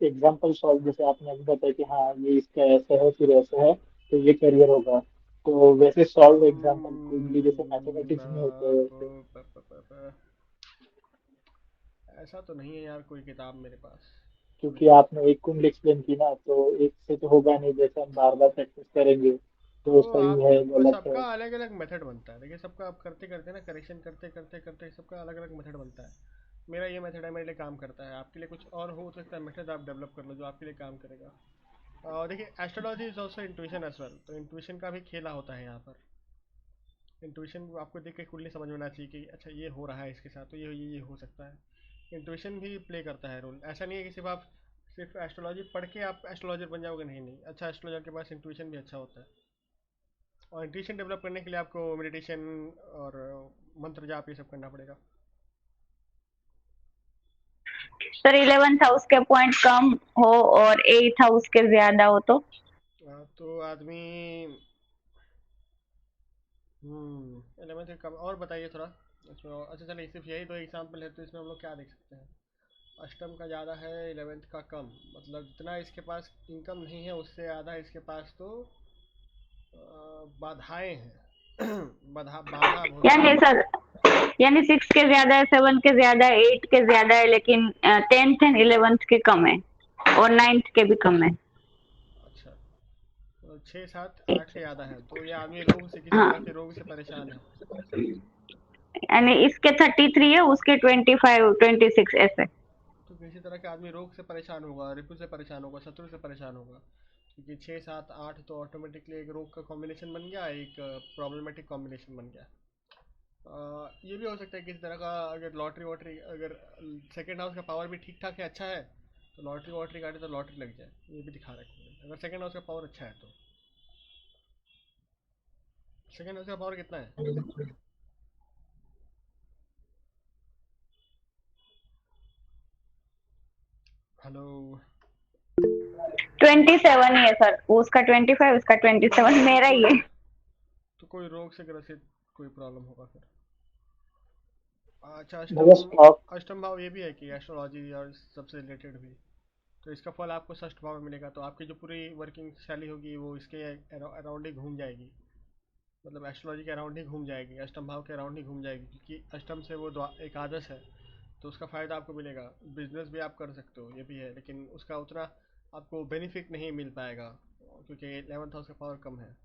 एग्जाम्पल सॉल्व, जैसे आपने अभी बताया कि हाँ ये इसका ऐसे है फिर ऐसे है तो ये करियर होगा, तो वैसे सॉल्व एग्जाम्पल कुंडली जैसे मैथमेटिक्स में होते हैं वैसे? ऐसा तो नहीं है यार कोई किताब मेरे पास। क्योंकि आपने एक कुंडली एक्सप्लेन की ना, तो एक से तो होगा नहीं, जैसे हम बार बार प्रैक्टिस करेंगे तो तो सही है आप गलत है। सबका अलग अलग मेथड बनता है, देखिए सबका आप करते करते ना, करेक्शन करते करते करते सबका अलग अलग मेथड बनता है। मेरा ये मेथड है, मेरे लिए काम करता है, आपके लिए कुछ और हो सकता है मेथड आप डेवलप कर लो जो आपके लिए काम करेगा। और देखिए astrology is also intuition as well, तो इंट्यूशन का भी खेला होता है यहाँ पर। इंट्यूशन आपको देख के कुंडली समझ में आना चाहिए कि अच्छा ये हो रहा है इसके साथ, तो ये हो सकता है। इंट्यूशन भी प्ले करता है रोल, ऐसा नहीं है कि सिर्फ एस्ट्रोलॉजी पढ़ के आप एस्ट्रोलॉजर बन जाओगे, नहीं नहीं, अच्छा एस्ट्रोलॉजर के पास इंट्यूशन भी अच्छा होता है। और इंट्यूशन डेवलप करने के लिए आपको मेडिटेशन और मंत्र जाप ये सब करना पड़ेगा। सर 11th हाउस के पॉइंट कम हो और 8th हाउस के ज्यादा हो तो आदमी 11th का कम, और बताइए थोड़ा इसमें अच्छा चलिए, सिर्फ यही दो एग्जाम्पल है तो इसमें हम लोग क्या देख सकते हैं। अष्टम का ज़्यादा है, 11th का कम, मतलब जितना इसके पास इनकम नहीं है उससे ज़्यादा इसके पास तो बाधाएं हैं। बाधा बहुत ज़्यादा यानी है। सर, यानी 6 के ज्यादा है, 7 के ज्यादा है, 8 के ज्यादा है, लेकिन 10th एंड 11th के कम है और 9th के भी कम है। अच्छा, तो 6 7 8 के ज़्यादा है, तो ये आदमी रोग से, किसी तरह हाँ, के रोग से परेशान है। यानी इसके 33 है, उसके 25 26 ऐसे। तो किसी तरह के आदमी रोग से परेशान होगा, रिपु से परेशान होगा, शत्रु से परेशान होगा, क्योंकि 6 7 8 तो ऑटोमेटिकली एक रोग का कॉम्बिनेशन बन गया, एक प्रॉब्लमेटिक कॉम्बिनेशन बन गया। ये भी हो सकता है किसी तरह का, अगर लॉटरी वॉटरी, अगर सेकेंड हाउस का पावर भी ठीक ठाक है, अच्छा है, तो लॉटरी वॉटरी काटे तो लॉटरी लग जाए, ये भी दिखा रखा है अगर सेकेंड हाउस का पावर अच्छा है तो। सेकेंड हाउस का पावर कितना है? हेलो? 27 ही है सर, उसका 25, उसका 27, मेरा ही है। तो कोई रोग से ग्रसित कोई प्रॉब्लम होगा फिर। अच्छा, भैया अष्टम, स्टॉक, अष्टम भाव ये भी है कि एस्ट्रोलॉजी और सबसे रिलेटेड भी, तो इसका फल आपको षष्ठ भाव में मिलेगा, तो आपकी जो पूरी वर्किंग शैली होगी वो इसके अराउंड ही घूम जाएगी, मतलब एस्ट्रोलॉजी के अराउंड ही घूम जाएगी, अष्टम भाव के अराउंड ही घूम जाएगी, क्योंकि अष्टम से वो एकादश है, तो उसका फ़ायदा आपको मिलेगा। बिजनेस भी आप कर सकते हो, ये भी है, लेकिन उसका उतना आपको बेनिफिट नहीं मिल पाएगा, क्योंकि 11th हाउस का पावर कम है।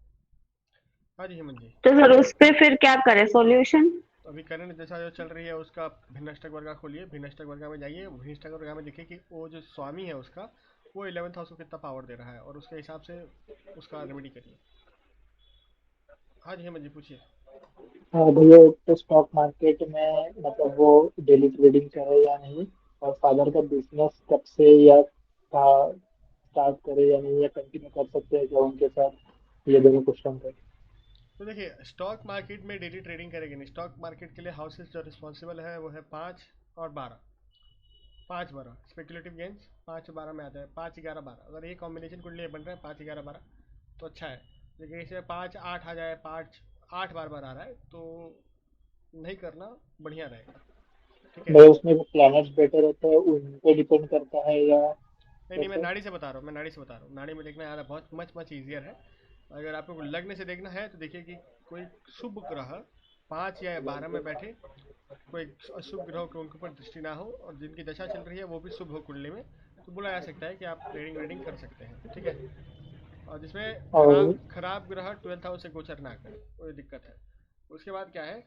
हाँ जी हेमंत जी। तो सर उस पे फिर क्या करें सॉल्यूशन? तो अभी करंट दशा जो चल रही है उसका भिन्नष्टक वर्गा खोलिए, भिन्नष्टक वर्गा में जाइए, भिन्नष्टक वर्गा में देखिए कि वो जो स्वामी है उसका, वो 11th हाउस को कितना पावर दे रहा है, और उसके हिसाब से उसका रेमेडी करिए। हाँ जी हेमंत जी पूछिए। हाँ भैया, तो स्टॉक मार्केट में मतलब वो डेली ट्रेडिंग करे या नहीं, और फादर का बिजनेस कब से या स्टार्ट करे या नहीं, या कंटिन्यू कर सकते हैं क्या उनके साथ, ये दोनों क्वेश्चन थे। तो देखिए स्टॉक मार्केट में डेली ट्रेडिंग करेंगे नहीं, स्टॉक मार्केट के लिए हाउसेस जो रिस्पॉन्सिबल है वो है 5 और 12। 5 12 स्पेकुलेटिव गेंस, 5 12 में आता है, 5 11 12, अगर ये कॉम्बिनेशन कुंडली बन रहा है 5 11 12 तो अच्छा है। लेकिन इसे 5 8 आ जाए, 5 8 बार बार आ रहा है तो नहीं करना, बढ़िया रहेगा। ठीक है। भाई उसमें वो प्लैनेट्स बेटर होता है, उन पे डिपेंड करता है या नहीं नहीं, मैं कैसे? नाड़ी से बता रहा हूँ, मैं नाड़ी से बता रहा हूँ, नाड़ी में देखना यार बहुत मच मच ईजियर है। अगर आपको लग्न से देखना है तो देखिए कि कोई शुभ ग्रह 5 या 12 में बैठे, कोई अशुभ ग्रह के उनके ऊपर दृष्टि ना हो, और जिनकी दशा चल रही है वो भी शुभ हो कुंडली में, तो बोला जा सकता है कि आप ट्रेडिंग वेडिंग कर सकते हैं। ठीक है। और जिसमें और खराब खराब ग्रह 12th हाउस से गोचर ना करे, कोई दिक्कत है। उसके बाद क्या है,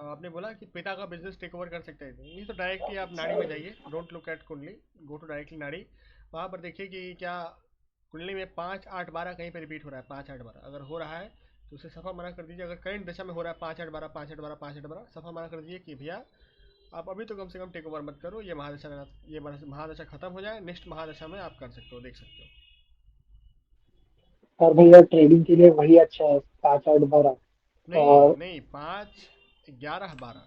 आपने बोला कि पिता का बिजनेस टेक ओवर कर सकते हैं, नहीं तो डायरेक्टली आप नाड़ी में जाइए, डोंट लुक एट कुंडली, गो टू डायरेक्टली नाड़ी। वहाँ पर देखिए कि क्या कुंडली में 5 8 12 कहीं पर रिपीट हो रहा है, 5 8 12 अगर हो रहा है तो उसे सफा मना कर दीजिए। अगर करंट दशा में हो रहा है 5 8 12 5 8 12 5 8 12, सफा मना कर दीजिए कि भैया आप अभी तो कम से कम टेक ओवर मत करो, ये महादशा, ये महादशा खत्म हो जाए, नेक्स्ट महादशा में आप कर सकते हो, देख सकते हो। भैया ट्रेडिंग के लिए वही अच्छा है, 5 8 12, नहीं और नहीं, 5 11 12,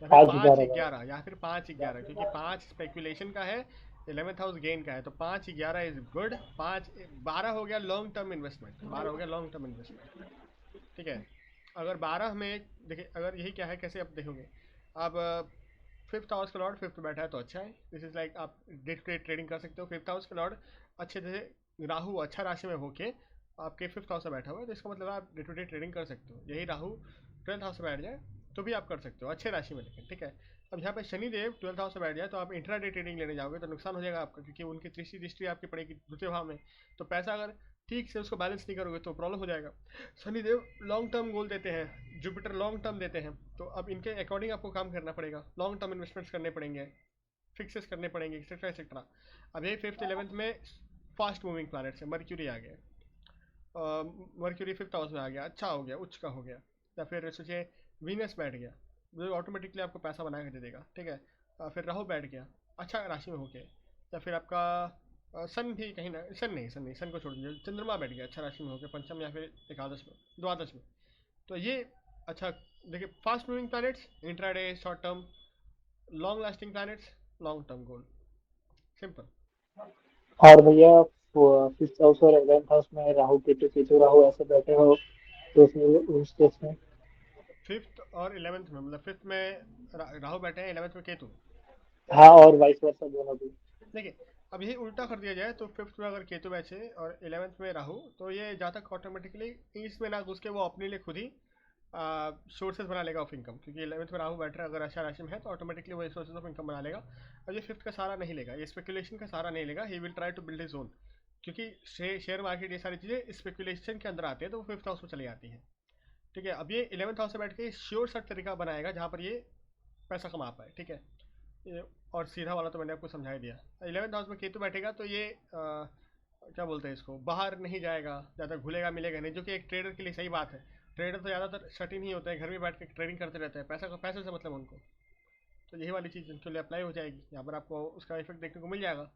या फिर पाँच पाँच ग्यारह बारह ग्यारह या फिर 5 11, क्योंकि 5 स्पेकुलेशन का है, 11th हाउस गेन का है, तो 5 11 इज गुड। 5 12 हो गया लॉन्ग टर्म इन्वेस्टमेंट, 12 हो गया लॉन्ग टर्म इन्वेस्टमेंट। ठीक है। अगर 12 में देखिए, अगर यही क्या है, कैसे आप देखोगे, अब फिफ्थ हाउस का लॉर्ड फिफ्थ बैठा है तो अच्छा है, दिस इज लाइक आप डे टू डे ट्रेडिंग कर सकते हो। फिफ्थ हाउस का लॉर्ड अच्छे से राहु अच्छा राशि में होके आपके फिफ्थ हाउस में बैठा हुआ है, तो इसका मतलब आप डे टू डे ट्रेडिंग कर सकते हो। यही राहु 12th हाउस में बैठ जाए तो भी आप कर सकते हो अच्छे राशि में, लेकिन ठीक है। अब यहाँ पे शनिदेव 12th हाउस में बैठ जाए तो आप इंट्राडे ट्रेडिंग लेने जाओगे तो नुकसान हो जाएगा आपका, क्योंकि उनकी तीसरी दृष्टि आपकी पड़ेगी द्वितीय भाव में। तो पैसा अगर ठीक से उसको बैलेंस नहीं करोगे तो प्रॉब्लम हो जाएगा। शनिदेव लॉन्ग टर्म गोल देते हैं, जुपिटर लॉन्ग टर्म देते हैं, तो अब इनके अकॉर्डिंग आपको काम करना पड़ेगा, लॉन्ग टर्म इन्वेस्टमेंट्स करने पड़ेंगे, फिक्सेस करने पड़ेंगे, एक्सेट्रा एक्सेट्रा। अब ये 5th 11th में फास्ट मूविंग प्लैनेट्स है, मर्क्यूरी आ गया, मर्क्यूरी 5th हाउस में आ गया, अच्छा हो गया, उच्च का हो गया। या फिर सोचिए वीनस बैठ गया, जो ऑटोमेटिकली आपको पैसा बना के दे देगा, ठीक है। फिर राहु बैठ गया, अच्छा राशि में हो गया। या फिर आपका सन भी कहीं ना, सन नहीं, सन को छोड़ दीजिए, चंद्रमा बैठ गया, अच्छा राशि में हो गया, पंचम या फिर एकादश में, द्वादश में। तो ये अच्छा देखिए, fast moving planets, intraday, short term, long lasting planets, long term goal, simple. और भैया 5th हाउस और 11th हाउस में राहु केतु, केतु राहु ऐसे बैठे हो तो फिर उस केस में। 5th और 11th में, मतलब 5th में राहु बैठे हैं, 11th में केतु। हाँ, और वाइस वर्सा दोनों भी। देखिए अब यही उल्टा कर दिया जाए तो 5th में अगर केतु बैठे और 11th में राहु, तो ये जहाँ तक ऑटोमेटिकली इसमें ना घुस के वो अपने लिए खुद ही सोर्सेज बना लेगा ऑफ इनकम, क्योंकि 11th में राहु बैठ रहा है अगर अच्छा राशि में है तो ऑटोमेटिकली वो सोर्सेज ऑफ इनकम बना लेगा। और ये 5th का सहारा नहीं लेगा, ये स्पेकुलेशन का सहारा नहीं लेगा, he will try to build his own, क्योंकि शेयर मार्केट ये सारी चीज़ें स्पेकुलेशन के अंदर आती है तो वो 5th हाउस में चली जाती है, ठीक है। अब ये 11th हाउस से बैठ के श्योर सर्ट तरीका बनाएगा जहाँ पर ये पैसा कमा पाए, ठीक है। ये और सीधा वाला तो मैंने आपको समझा ही दिया। 11th हाउस में केतु बैठेगा तो ये क्या बोलते हैं इसको, बाहर नहीं जाएगा, ज़्यादा घुलेगा मिलेगा नहीं, जो कि एक ट्रेडर के लिए सही बात है। ट्रेडर तो ज़्यादातर सटीन ही होते हैं, घर में बैठ के ट्रेडिंग करते रहते हैं, पैसे से मतलब उनको। तो यही वाली चीज़ उनके लिए अप्लाई हो जाएगी, यहाँ पर आपको उसका इफेक्ट देखने को मिल जाएगा।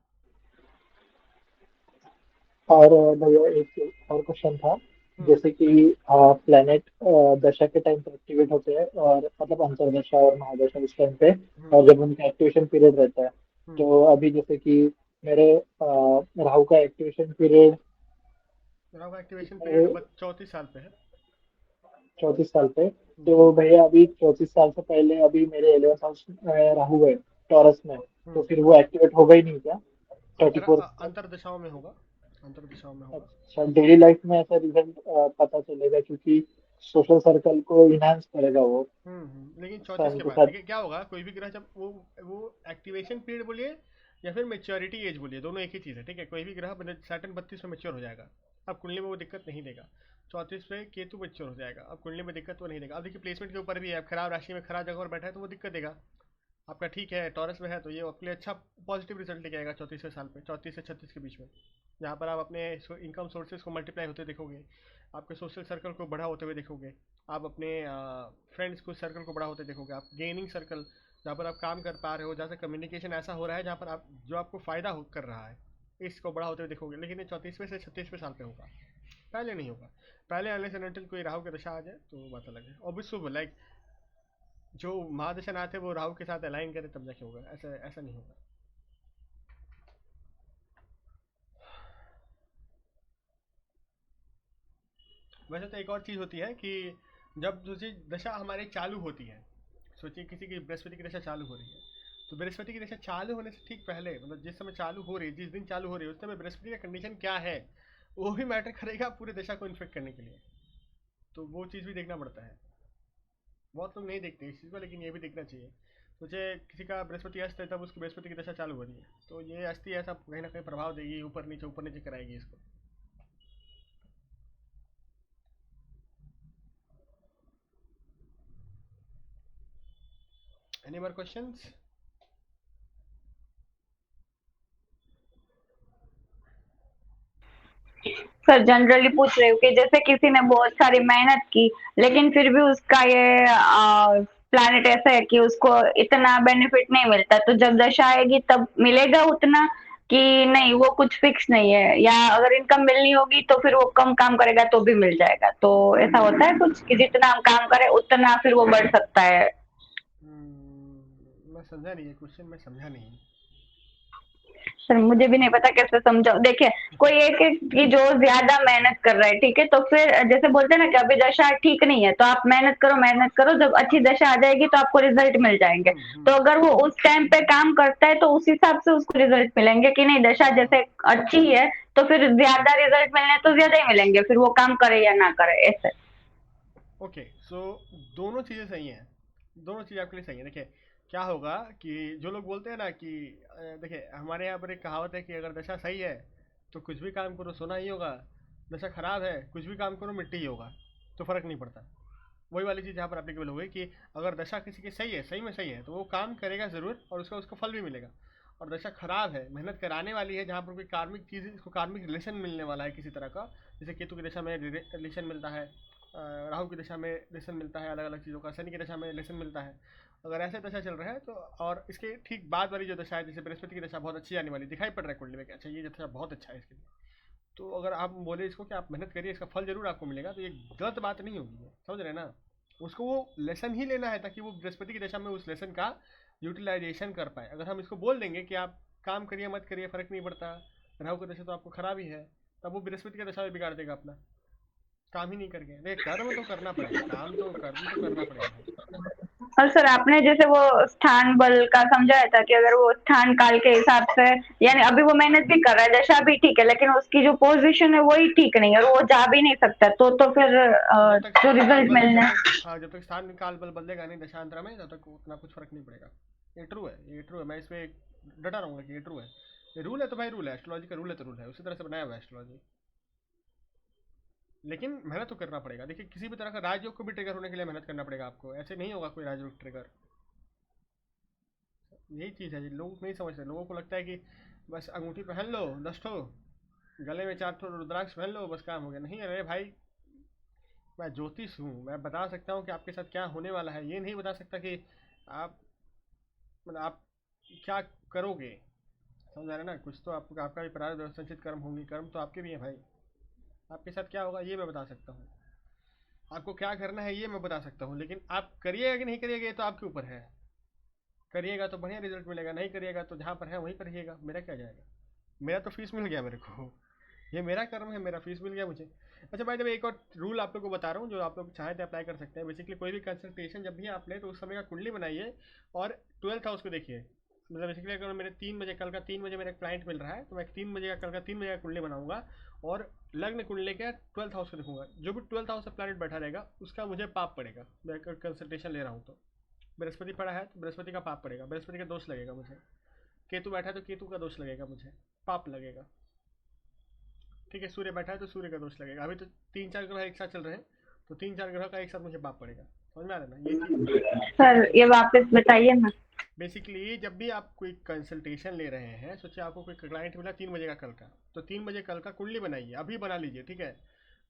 और भैया एक और क्वेश्चन था, जैसे कि प्लेनेट दशा के टाइम पे एक्टिवेट होते हैं, और मतलब अंतर्दशा और महादशा उस टाइम पे, हम्म और जब उनका एक्टिवेशन पीरियड रहता है, हम्म तो अभी जैसे कि मेरे राहु का एक्टिवेशन पीरियड राहु का एक्टिवेशन पीरियड 34 साल पे है। 34 साल पे। हम्म तो भैया अभी 34 साल से पहले अभी मेरे 11th हाउस में राहु है, टॉरस में, तो हम्म फिर वो एक्टिवेट होगा ही नहीं क्या 34? अंतर दिशाओं में होगा, अंतर दिशाओं में होगा। अच्छा, डेली लाइफ में ऐसा रिजल्ट पता चलेगा, क्योंकि सोशल सर्कल को इनहांस करेगा वो लेकिन 34 सन के के बाद साथ। देखिए क्या होगा, कोई भी ग्रह जब वो एक्टिवेशन पीरियड बोलिए या फिर मेच्योरिटी एज बोलिए, दोनों एक ही चीज़ है, ठीक है। कोई भी ग्रह सैटर्न 32 में मेच्योर हो जाएगा, अब कुंडली में वो दिक्कत नहीं देगा। 34 पे केतु मेच्योर हो जाएगा, अब कुंडली में दिक्कत वो नहीं देगा। अब देखिए प्लेसमेंट के ऊपर भी है, खराब राशि में खराब जगह पर बैठा है तो वो दिक्कत देगा। आपका ठीक है टॉरस में है तो ये आपके लिए अच्छा पॉजिटिव रिजल्ट लेके आएगा 34वें साल पे, 34 से 36 के बीच में, जहाँ पर आप अपने इनकम सोर्सेज को मल्टीप्लाई होते देखोगे, आपके सोशल सर्कल को बड़ा होते हुए देखोगे, आप अपने फ्रेंड्स को सर्कल को बड़ा होते देखोगे, आप गेनिंग सर्कल जहाँ पर आप काम कर पा रहे हो, जहाँ से कम्युनिकेशन ऐसा हो रहा है जहाँ पर आप जो आपको फ़ायदा कर रहा है, इसको बड़ा होते हुए देखोगे। लेकिन ये 34वें से 36वें साल पे होगा, पहले नहीं होगा। पहले आने से नंटिल कोई राहु की दशा आ जाए तो बात अलग है, और भी शुभ लाइक जो महादशा नाथ है वो राहु के साथ अलाइन करे तब जाके होगा, ऐसा ऐसा नहीं होगा। वैसे तो एक और चीज़ होती है कि जब दूसरी दशा हमारे चालू होती है, सोचिए किसी की बृहस्पति की दशा चालू हो रही है, तो बृहस्पति की दशा चालू होने से ठीक पहले, मतलब जिस समय चालू हो रही है, जिस दिन चालू हो रही है, उस समय बृहस्पति का कंडीशन क्या है वो भी मैटर करेगा पूरे दशा को इन्फेक्ट करने के लिए। तो वो चीज़ भी देखना पड़ता है, बहुत लोग नहीं देखते इस चीज़ को, लेकिन ये भी देखना चाहिए। सोचे किसी का बृहस्पति अस्त है तब उसकी बृहस्पति की दशा चालू हो रही है, तो ये अस्थि ऐसा कहीं ना कहीं प्रभाव देगी, ऊपर नीचे कराएगी इसको। Any more questions? Sir generally पूछ रही हूँ कि जैसे किसी ने बहुत सारी मेहनत की लेकिन फिर भी उसका ये प्लैनेट ऐसा है कि उसको इतना बेनिफिट नहीं मिलता, तो जब दशा आएगी तब मिलेगा उतना कि नहीं, वो कुछ फिक्स नहीं है, या अगर इनकम मिलनी होगी तो फिर वो कम काम करेगा तो भी मिल जाएगा, तो ऐसा होता है कुछ कि जितना हम काम करें उतना फिर वो बढ़ सकता है? मैं समझा नहीं, ये क्वेश्चन मैं समझा नहीं। सर मुझे भी नहीं पता कैसे समझाऊं। देखिए कोई एक है कि जो ज्यादा मेहनत कर रहा है, ठीक है, तो फिर जैसे बोलते हैं ना कि अभी दशा ठीक नहीं है तो आप मेहनत करो, जब अच्छी दशा आ जाएगी तो आपको रिजल्ट मिल जाएंगे। तो अगर वो उस टाइम पे काम करता है तो उस हिसाब से उसको रिजल्ट मिलेंगे, कि नहीं दशा जैसे अच्छी है तो फिर ज्यादा रिजल्ट मिलने तो ज्यादा ही मिलेंगे, फिर वो काम करे या ना करे, ऐसे। ओके सो दोनों चीज़ें सही हैं, दोनों चीज़ आपके लिए सही है। देखिए क्या होगा कि जो लोग बोलते हैं ना कि देखिए हमारे यहाँ पर एक कहावत है कि अगर दशा सही है तो कुछ भी काम करो सोना ही होगा, दशा खराब है कुछ भी काम करो मिट्टी ही होगा, तो फर्क नहीं पड़ता। वही वाली चीज़ यहाँ पर एप्लीकेबल हो गई कि अगर दशा किसी की सही है, सही में सही है, तो वो काम करेगा ज़रूर और उसका उसको फल भी मिलेगा। और दशा खराब है, मेहनत कराने वाली है, जहाँ पर कोई कार्मिक चीज़, इसको कार्मिक रिलेशन मिलने वाला है किसी तरह का, जैसे केतु की दशा में रिलेशन मिलता है, राहु की दशा में रिलेशन मिलता है अलग अलग चीज़ों का, शनि की दशा में रिलेशन मिलता है। अगर ऐसे दशा चल रहा है तो, और इसके ठीक बाद वाली जो दशा है, जैसे बृहस्पति की दशा बहुत अच्छी आने वाली दिखाई पड़ रहा है कुंडली में कि अच्छा ये दशा बहुत अच्छा है इसके लिए, तो अगर आप बोले इसको कि आप मेहनत करिए इसका फल जरूर आपको मिलेगा, तो ये गलत बात नहीं होगी ये, समझ रहे हैं ना। उसको वो लेसन ही लेना है ताकि वो बृहस्पति की दशा में उस लेसन का यूटिलाइजेशन कर पाए। अगर हम इसको बोल देंगे कि आप काम करिए मत करिए फर्क नहीं पड़ता, राहु की दशा तो आपको खराब ही है, तब वो बृहस्पति की दशा में बिगाड़ देगा अपना, काम ही नहीं करके। देखिए कर्म तो करना पड़ेगा, काम तो कर्म तो करना पड़ेगा भाई। और सर आपने जैसे वो स्थान बल का समझाया था कि अगर वो स्थान काल के हिसाब से, यानी अभी वो मेहनत भी कर रहा है, दशा भी ठीक है, लेकिन उसकी जो पोजीशन है वही ठीक नहीं है और वो जा भी नहीं सकता, तो फिर जब तक जो स्थान काल रिजल्ट बल, मिलना जब है। तक हाँ जब तक स्थान काल बल बदलेगा नहीं दशांतरा में, तब तक उतना कुछ फर्क नहीं पड़ेगा। ये ट्रू है, ये ट्रू है, मैं इस पे डटा रहूंगा कि ये ट्रू है। ये रूल है तो भाई रूल है, एस्ट्रोलॉजी का रूल है तो रूल है, उसी तरह से बनाया हुआ है एस्ट्रोलॉजी। लेकिन मेहनत तो करना पड़ेगा। देखिए किसी भी तरह का राजयोग को भी ट्रिगर होने के लिए मेहनत करना पड़ेगा आपको, ऐसे नहीं होगा कोई राजयोग ट्रिगर। यही चीज़ है, लोग नहीं समझते। लोगों को लगता है कि बस अंगूठी पहन लो 10 ठो, गले में 4 ठो रुद्राक्ष पहन लो, बस काम हो गया। नहीं, अरे भाई मैं ज्योतिष हूँ, मैं बता सकता हूँ कि आपके साथ क्या होने वाला है, ये नहीं बता सकता कि आप मतलब आप क्या करोगे। समझ आ रहे हैं ना, कुछ तो आपका आपका भी प्रारब्ध और संचित कर्म होंगे, कर्म तो आपके भी हैं भाई। आपके साथ क्या होगा ये मैं बता सकता हूँ, आपको क्या करना है ये मैं बता सकता हूँ, लेकिन आप करिएगा कि नहीं करिएगा ये तो आपके ऊपर है। करिएगा तो बढ़िया रिजल्ट मिलेगा, नहीं करिएगा तो जहाँ पर है वहीं पर रहिएगा, मेरा क्या जाएगा। मेरा तो फीस मिल गया मेरे को, ये मेरा कर्म है, मेरा फीस मिल गया मुझे। अच्छा भाई, जब एक और रूल आप लोग को बता रहा हूँ जो आप लोग चाहे तो अप्लाई कर सकते हैं। बेसिकली कोई भी कंसल्टेशन जब भी आप लें तो उस समय का कुंडली बनाइए और 12th हाउस को देखिए। मतलब बेसिकली अगर मेरे 3 बजे, कल का 3 बजे मेरा क्लाइंट मिल रहा है, तो मैं 3 बजे का, कल का 3 बजे का कुंडली बनाऊंगा और लग्न कुंडली के 12th हाउस को देखूंगा। जो भी 12th हाउस से प्लैनेट बैठा रहेगा उसका मुझे पाप पड़ेगा। मैं कंसल्टेशन ले रहा हूँ तो बृहस्पति पड़ा है तो बृहस्पति का पाप पड़ेगा, बृहस्पति का दोष लगेगा मुझे। केतु बैठा है तो केतु का दोष लगेगा मुझे, पाप लगेगा। ठीक है, सूर्य बैठा है तो सूर्य का दोष लगेगा। अभी तो 3-4 ग्रह एक साथ चल रहे हैं, तो 3-4 ग्रह का एक साथ मुझे पाप पड़ेगा। समझ में आ रहा है ना, ये चीज़ सर बेसिकली। ये वापस बताइए ना। बेसिकली जब भी आप कोई कंसल्टेशन ले रहे हैं, सोचिए आपको कोई क्लाइंट मिला 3 बजे का कल का, तो 3 बजे कल का कुंडली बनाइए, अभी बना लीजिए, ठीक है।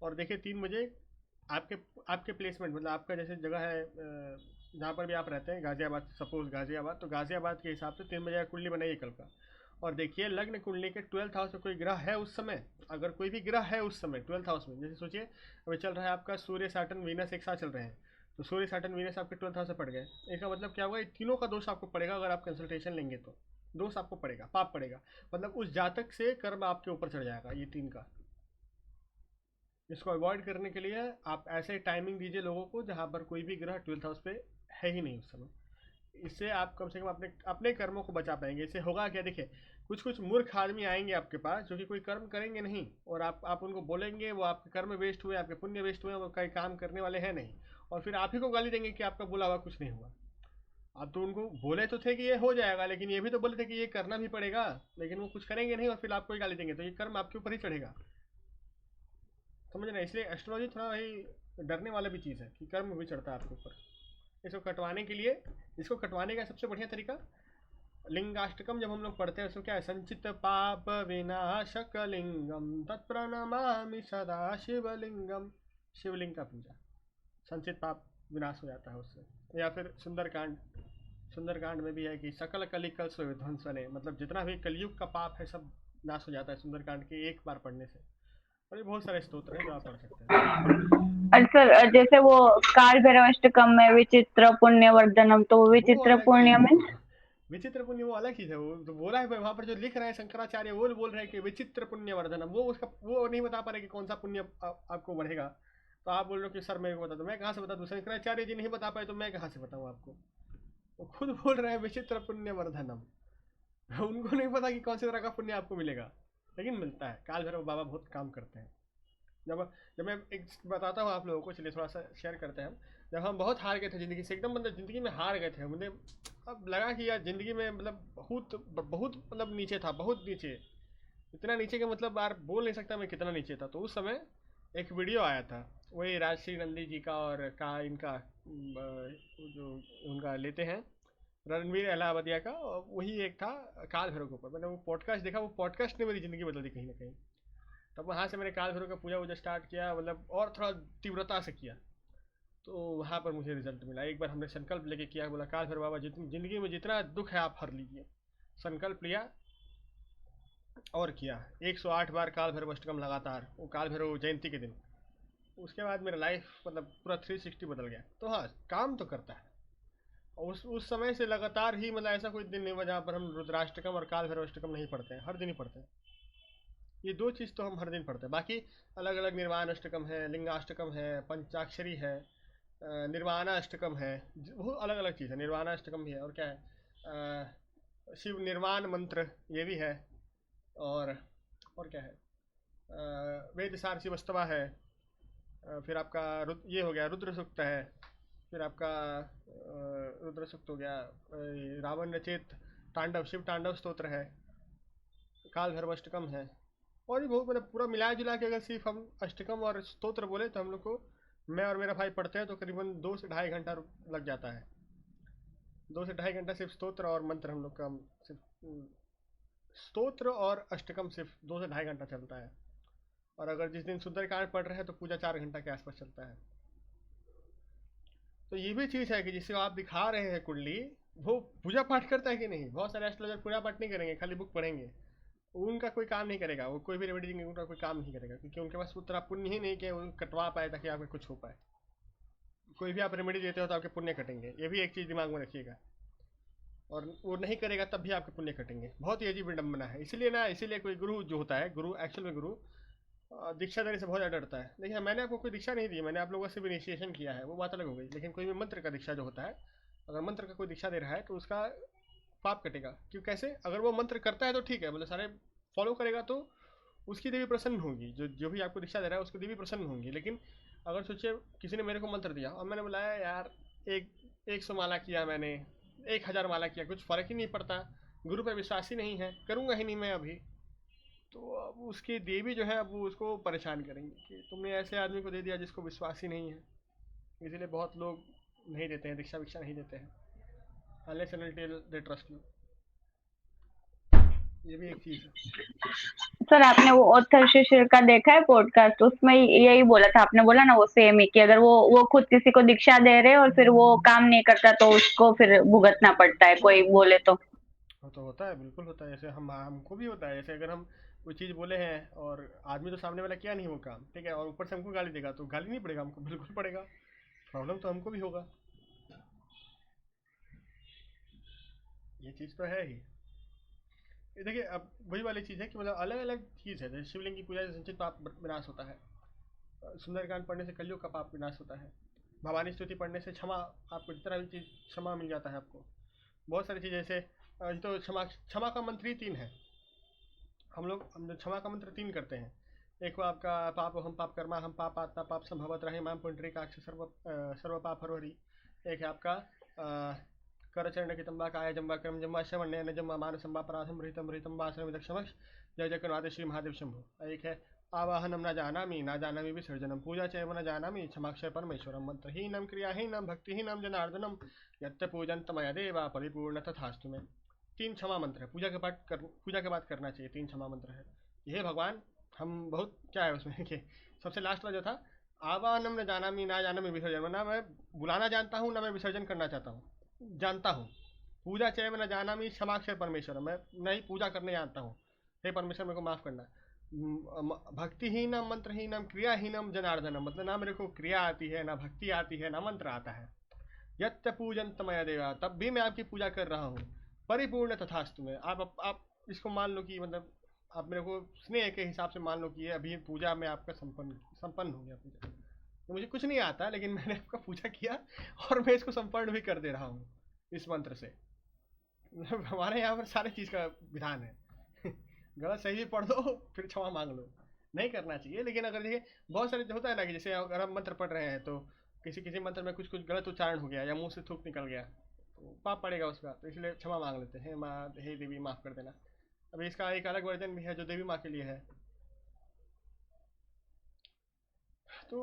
और देखिए 3 बजे आपके आपके प्लेसमेंट, मतलब आपका जैसे जगह है जहाँ पर भी आप रहते हैं, गाजियाबाद, सपोज गाजियाबाद, तो गाजियाबाद के हिसाब से 3 बजे का कुंडली बनाइए कल का। और देखिए लग्न कुंडली के 12th हाउस में कोई ग्रह है उस समय, अगर कोई भी ग्रह है उस समय 12th हाउस में, जैसे सोचिए अभी चल रहा है आपका सूर्य सैटर्न वीनस एक साथ चल रहे हैं, तो सूर्य सैटर्न वीनस आपके 12th हाउस से पड़ गए। इसका मतलब क्या होगा, ये तीनों का दोष आपको पड़ेगा। अगर आप कंसल्टेशन लेंगे तो दोष आपको पड़ेगा, पाप पड़ेगा, मतलब उस जातक से कर्म आपके ऊपर चढ़ जाएगा ये 3 का। इसको अवॉइड करने के लिए आप ऐसे टाइमिंग दीजिए लोगों को जहाँ पर कोई भी ग्रह 12th हाउस पे है ही नहीं उस समय। इससे आप कम से कम अपने अपने कर्मों को बचा पाएंगे। इससे होगा क्या, देखिए कुछ कुछ मूर्ख आदमी आएंगे आपके पास जो कि कोई कर्म करेंगे नहीं, और आप उनको बोलेंगे वो आपके कर्म वेस्ट हुए, आपके पुण्य वेस्ट हुए, वो कई काम करने वाले हैं नहीं, और फिर आप ही को गाली देंगे कि आपका बोला हुआ कुछ नहीं हुआ। आप तो उनको बोले तो थे कि ये हो जाएगा, लेकिन ये भी तो बोले थे कि ये करना भी पड़ेगा, लेकिन वो कुछ करेंगे नहीं और फिर आपको ही गाली देंगे, तो ये कर्म आपके ऊपर ही चढ़ेगा। समझ रहे हैं, इसलिए एस्ट्रोलॉजी थोड़ा वही डरने वाला भी चीज़ है कि कर्म भी चढ़ता है आपके ऊपर। इसको कटवाने के लिए, इसको कटवाने का सबसे बढ़िया तरीका, लिंगाष्टकम जब हम लोग पढ़ते हैं उसमें क्या है, संचित पाप विनाशक लिंगम तत्प्रणमामि सदा शिवलिंगम। शिवलिंग का पूजा, संचित पाप विनाश हो जाता है उससे। या फिर सुंदरकांड, सुंदरकांड में भी है कि सकल कलिकल से विध्वंसने, मतलब जितना भी कलयुग का पाप है सब नाश हो जाता है सुंदरकांड के एक बार पढ़ने से। और ये बहुत सारे स्तोत्र हैं जो आप पढ़ सकते हैं। और सर जैसे वो काल भैरव अष्टकम में विचित्र पुण्यवर्धनम, तो वो वो विचित्र अलग चीज पुण्य है, में। विचित्र पुण्य वो अलग चीज है। वो तो बोला है वहां पर जो लिख रहे हैं शंकराचार्य, वो बोल रहे हैं कि विचित्र पुण्य वर्धनम, वो उसका वो नहीं बता पा रहे कि कौन सा पुण्य आपको बढ़ेगा। तो आप बोल रहे हो कि सर मेरे को बता दो, मैं कहाँ से बता दूँ, शंकराचार्य जी नहीं बता पाए तो मैं कहाँ से बताऊँ आपको। वो खुद बोल रहे हैं विचित्र पुण्य वर्धनम, उनको नहीं पता कि कौन सी तरह का पुण्य आपको मिलेगा, लेकिन मिलता है। काल भैरव बाबा बहुत काम करते हैं, जब जब मैं एक बताता हूँ आप लोगों को, चलिए थोड़ा सा शेयर करते हैं हम। जब हम बहुत हार गए थे ज़िंदगी से, एकदम मतलब ज़िंदगी में हार गए थे, मुझे अब लगा कि यार ज़िंदगी में मतलब बहुत बहुत मतलब नीचे था, बहुत नीचे, इतना नीचे का मतलब यार बोल नहीं सकता मैं कितना नीचे था। तो उस समय एक वीडियो आया था, वही राजश्री नंदी जी का और का इनका जो उनका लेते हैं रणवीर अलाहाबादिया का, और वही एक था काल भैरव के ऊपर। मैंने वो पॉडकास्ट देखा, वो पॉडकास्ट ने मेरी ज़िंदगी बदल दी कहीं ना कहीं। तब वहाँ से मैंने काल भैरव का पूजा वूजा स्टार्ट किया, मतलब और थोड़ा तीव्रता से किया। तो वहाँ पर मुझे रिजल्ट मिला। एक बार हमने संकल्प लेके किया, बोला काल भैरव बाबा ज़िंदगी में जितना दुख है आप हर लीजिए। संकल्प लिया और किया 108 बार काल भैरव अष्टकम लगातार, वो काल भैरव जयंती के दिन। उसके बाद मेरा लाइफ मतलब पूरा 360 बदल गया। तो हाँ, काम तो करता है। और उस समय से लगातार ही मतलब ऐसा कोई दिन नहीं हुआ जहाँ पर हम रुद्राष्टकम और काल भैरव अष्टकम नहीं पढ़ते हैं, हर दिन ही पढ़ते हैं। ये दो चीज़ तो हम हर दिन पढ़ते हैं। बाकी अलग अलग निर्वाण अष्टकम है, लिंगाष्टकम है, पंचाक्षरी है, निर्वाणा अष्टकम है, वो अलग अलग चीज़ है। निर्वाणा अष्टकम भी है, और क्या है, शिव निर्वाण मंत्र ये भी है, और क्या है, वेद सार शिवस्तवा है, फिर आपका ये हो गया रुद्र सूक्त है, फिर आपका रुद्र सूक्त हो गया, रावण रचित तांडव शिव तांडव स्तोत्र है, काल भैरव अष्टकम है। और भी बहुत मतलब पूरा मिला जुला के अगर सिर्फ हम अष्टकम और स्तोत्र बोले तो हम लोग को, मैं और मेरा भाई पढ़ते हैं तो करीबन 2 से ढाई घंटा लग जाता है। 2 से ढाई घंटा सिर्फ स्तोत्र और मंत्र हम लोग का, सिर्फ स्तोत्र और अष्टकम सिर्फ 2 से ढाई घंटा चलता है। और अगर जिस दिन सुंदरकांड पढ़ रहे हैं तो पूजा 4 घंटा के आसपास चलता है। तो ये भी चीज़ है कि जिससे आप दिखा रहे हैं कुंडली, वो पूजा पाठ करता है कि नहीं। बहुत सारे एस्ट्रोलॉजर पूजा पाठ नहीं करेंगे, खाली बुक पढ़ेंगे, उनका कोई काम नहीं करेगा, वो कोई भी रेमेडी देंगे उनका कोई काम नहीं करेगा, क्योंकि उनके पास उतना पुण्य ही नहीं कि वो कटवा पाए ताकि आपका कुछ हो पाए। कोई भी आप रेमेडी देते हो तो आपके पुण्य कटेंगे, ये भी एक चीज़ दिमाग में रखिएगा। और वो नहीं करेगा तब भी आपके पुण्य कटेंगे। बहुत ही अजीब विडम्बना है। इसीलिए ना, इसीलिए कोई गुरु जो होता है, गुरु एक्चुअल में गुरु दीक्षा देने से बहुत ज़्यादा डरता है। देखिए मैंने आपको कोई दीक्षा नहीं दी, मैंने आप लोगों से भी इनिशिएशन किया है, वो बात अलग हो गई। लेकिन कोई भी मंत्र का दीक्षा जो होता है, अगर मंत्र का कोई दीक्षा दे रहा है तो उसका पाप कटेगा। क्यों, कैसे? अगर वो मंत्र करता है तो ठीक है, मतलब सारे फॉलो करेगा तो उसकी देवी प्रसन्न होगी, जो जो भी आपको दीक्षा दे रहा है उसकी देवी प्रसन्न होंगी। लेकिन अगर सोचिए किसी ने मेरे को मंत्र दिया और मैंने बुलाया यार, 100 माला किया मैंने, 1000 माला किया, कुछ फ़र्क ही नहीं पड़ता, गुरु पर विश्वास ही नहीं है, करूँगा ही नहीं मैं अभी। तो अब उसकी देवी जो है, अब वो उसको परेशान करेंगे कि तुमने ऐसे आदमी को दे दिया जिसको विश्वास ही नहीं है। इसीलिए बहुत लोग नहीं देते हैं, दीक्षा विक्षा नहीं देते हैं, unless and until they trust you. ये भी एक चीज़ है। सर आपने वो ऑथर शिशिर का देखा है पॉडकास्ट? उसमें यही बोला था, आपने बोला ना वो सेम ही, कि अगर वो खुद किसी को दीक्षा दे रहे और फिर वो काम नहीं करता तो उसको फिर भुगतना पड़ता है, कोई बोले तो। वो तो होता है, बिल्कुल होता है। जैसे हमको भी होता है। जैसे अगर हम कोई चीज़ बोले हैं और आदमी तो सामने वाला किया नहीं वो काम, ठीक है, और ऊपर से हमको गाली देगा, तो गाली नहीं पड़ेगा हमको? बिल्कुल पड़ेगा। प्रॉब्लम तो हमको भी होगा। ये चीज़ तो है ही। ये देखिए, अब वही वाली चीज़ है कि मतलब अलग अलग चीज़ है। जैसे शिवलिंग की पूजा से संचित पाप विनाश होता है, सुंदरकांड पढ़ने से कलयुग का पाप विनाश होता है, भवानी स्तुति पढ़ने से क्षमा, आपको जितना भी चीज़ क्षमा मिल जाता है आपको। बहुत सारी चीज़ें जैसे तो क्षमा क्षमा का मंत्र ही 3 है। हम क्षमा का मंत्र 3 करते हैं। एक वो आपका पाप हम पाप कर्मा हम पाप आत्मा पाप संभवत रहे माम पुंडरीकाक्ष सर्व पाप हरोहरि। एक है आपका करचरण की तंबा काय जम्बा क्रम जम्बा श्रवण नयन जम्बा मान संबा पराधम रहितम रहितम वासनम दक्षमक्ष जय जगन्नाथ श्री महादेव शंभु। एक है आवाहनम न जानामि विसर्जनम पूजा चैव न जानामि क्षमाक्षय परमेश्वरम मंत्रहीनम क्रियाहीनम भक्तिहीनम जनार्दनम यत्त पूजन तमय देवा परिपूर्ण तथास्तु में। 3 क्षमा मंत्र है। पूजा के बाद करना चाहिए। 3 क्षमा मंत्र है। हे भगवान, हम बहुत क्या है उसमें कि सबसे लास्ट वाला जो था, आवाहनम न जानामि ना जानामि विसर्जन, ना मैं बुलाना जानता हूँ ना मैं विसर्जन करना चाहता हूँ, जानता हूँ। पूजा चैव न जानामि क्षमाक्षय परमेश्वर, मैं नहीं पूजा करने जानता हूँ, हे परमेश्वर मेरे को माफ़ करना। भक्तिहीनम मंत्रहीनम क्रियाहीनम जनार्दनम, मतलब ना मेरे को क्रिया आती है, ना भक्ति आती है, ना मंत्र आता है। यत्त पूजन तमय देवा, तब भी मैं आपकी पूजा कर रहा हूँ। परिपूर्ण तथास्तु में, आप इसको मान लो कि मतलब आप मेरे को स्नेह के हिसाब से मान लो कि ये अभी पूजा में आपका संपन्न हो गया पूजा। तो मुझे कुछ नहीं आता, लेकिन मैंने आपका पूजा किया और मैं इसको संपन्न भी कर दे रहा हूँ इस मंत्र से। हमारे यहाँ पर सारे चीज़ का विधान है। गलत सही भी पढ़ दो फिर क्षमा मांग लो, नहीं करना चाहिए। लेकिन अगर देखिए बहुत सारे होता है ना कि जैसे अगर हम मंत्र पढ़ रहे हैं तो किसी किसी मंत्र में कुछ कुछ गलत उच्चारण हो गया या मुंह से थूक निकल गया तो पाप पड़ेगा उसका, तो इसलिए क्षमा मांग लेते हैं, माँ हे देवी माफ़ कर देना। अभी इसका एक अलग वर्जन भी है जो देवी माँ के लिए है। तो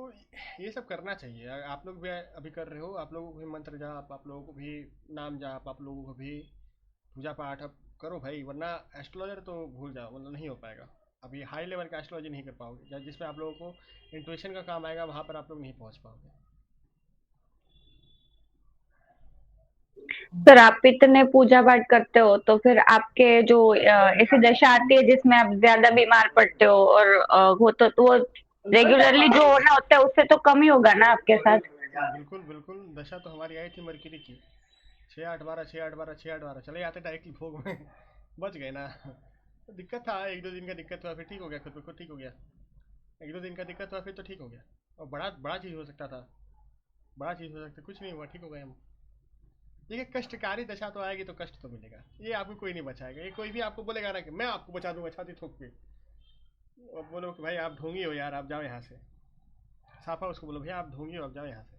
ये सब करना चाहिए। आप लोग भी अभी कर रहे हो, आप लोगों को भी मंत्र जाप, आप लोगों को भी नाम जाप, आप लोगों को भी पूजा पाठ अब करो भाई, वरना एस्ट्रोलॉजर तो भूल जाओ, मतलब नहीं हो पाएगा। अभी हाई लेवल का एस्ट्रोलॉजी नहीं कर पाओगे, जिसमें आप लोगों को इंट्यूशन का काम आएगा वहाँ पर आप लोग नहीं पहुँच पाओगे। सर आप इतने पूजा पाठ करते हो तो फिर आपके जो ऐसी दशा आती है जिसमें आप ज्यादा बीमार पड़ते हो और वो तो वो रेगुलरली जो होना होता है उससे तो कम ही होगा ना आपके साथ। बिल्कुल बिल्कुल, दशा तो हमारी आई थी मरकरी की, 6 8 12 6 8 12 6 8 12 चले जाते डायरेक्टली भोग में बच गए ना। तो दिक्कत था, एक दो दिन का दिक्कत हुआ, फिर ठीक हो गया, खुद ब खुद ठीक हो गया। एक दो दिन का दिक्कत हुआ फिर तो ठीक हो गया। और बड़ा बड़ा चीज़ हो सकता था, बड़ा चीज़ हो सकता, कुछ नहीं हुआ, ठीक हो गए हम। देखिए कष्टकारी दशा तो आएगी तो कष्ट तो मिलेगा, ये आपको कोई नहीं बचाएगा। ये कोई भी आपको बोलेगा ना कि मैं आपको बचा दूंगा छाती ठोक के, और बोलो कि भाई आप ढोंगी हो यार, आप जाओ यहाँ से, साफा उसको बोलो भैया आप ढोंगी हो, आप जाओ यहाँ से।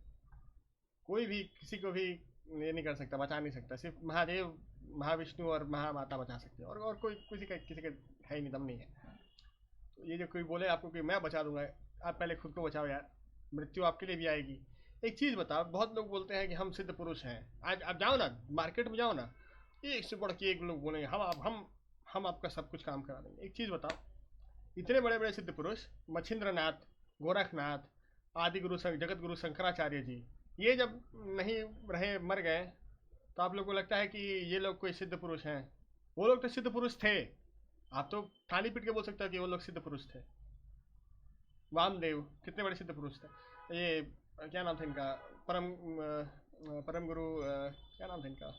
कोई भी किसी को भी ये नहीं कर सकता, बचा नहीं सकता, सिर्फ महादेव, महाविष्णु और महामाता बचा सकते हैं, और कोई किसी का है ही नहीं, दम नहीं है। तो ये जो कोई बोले आपको कि मैं बचा दूंगा, आप पहले खुद को बचाओ यार, मृत्यु आपके लिए भी आएगी। एक चीज़ बताओ, बहुत लोग बोलते हैं कि हम सिद्ध पुरुष हैं। आज आप जाओ ना मार्केट में, जाओ ना, एक से बढ़ के एक लोग बोलेंगे हम आपका सब कुछ काम करा देंगे। एक चीज़ बताओ, इतने बड़े बड़े सिद्ध पुरुष मच्छिंद्र नाथ, गोरखनाथ, आदि गुरु जगत गुरु शंकराचार्य जी, ये जब नहीं रहे, मर गए, तो आप लोग को लगता है कि ये लोग कोई सिद्ध पुरुष हैं? वो लोग तो सिद्ध पुरुष थे। आप तो थाली पीट के बोल सकते हो कि वो लोग सिद्ध पुरुष थे। वामदेव कितने बड़े सिद्ध पुरुष थे। ये क्या नाम था इनका, परम गुरु, क्या नाम था इनका,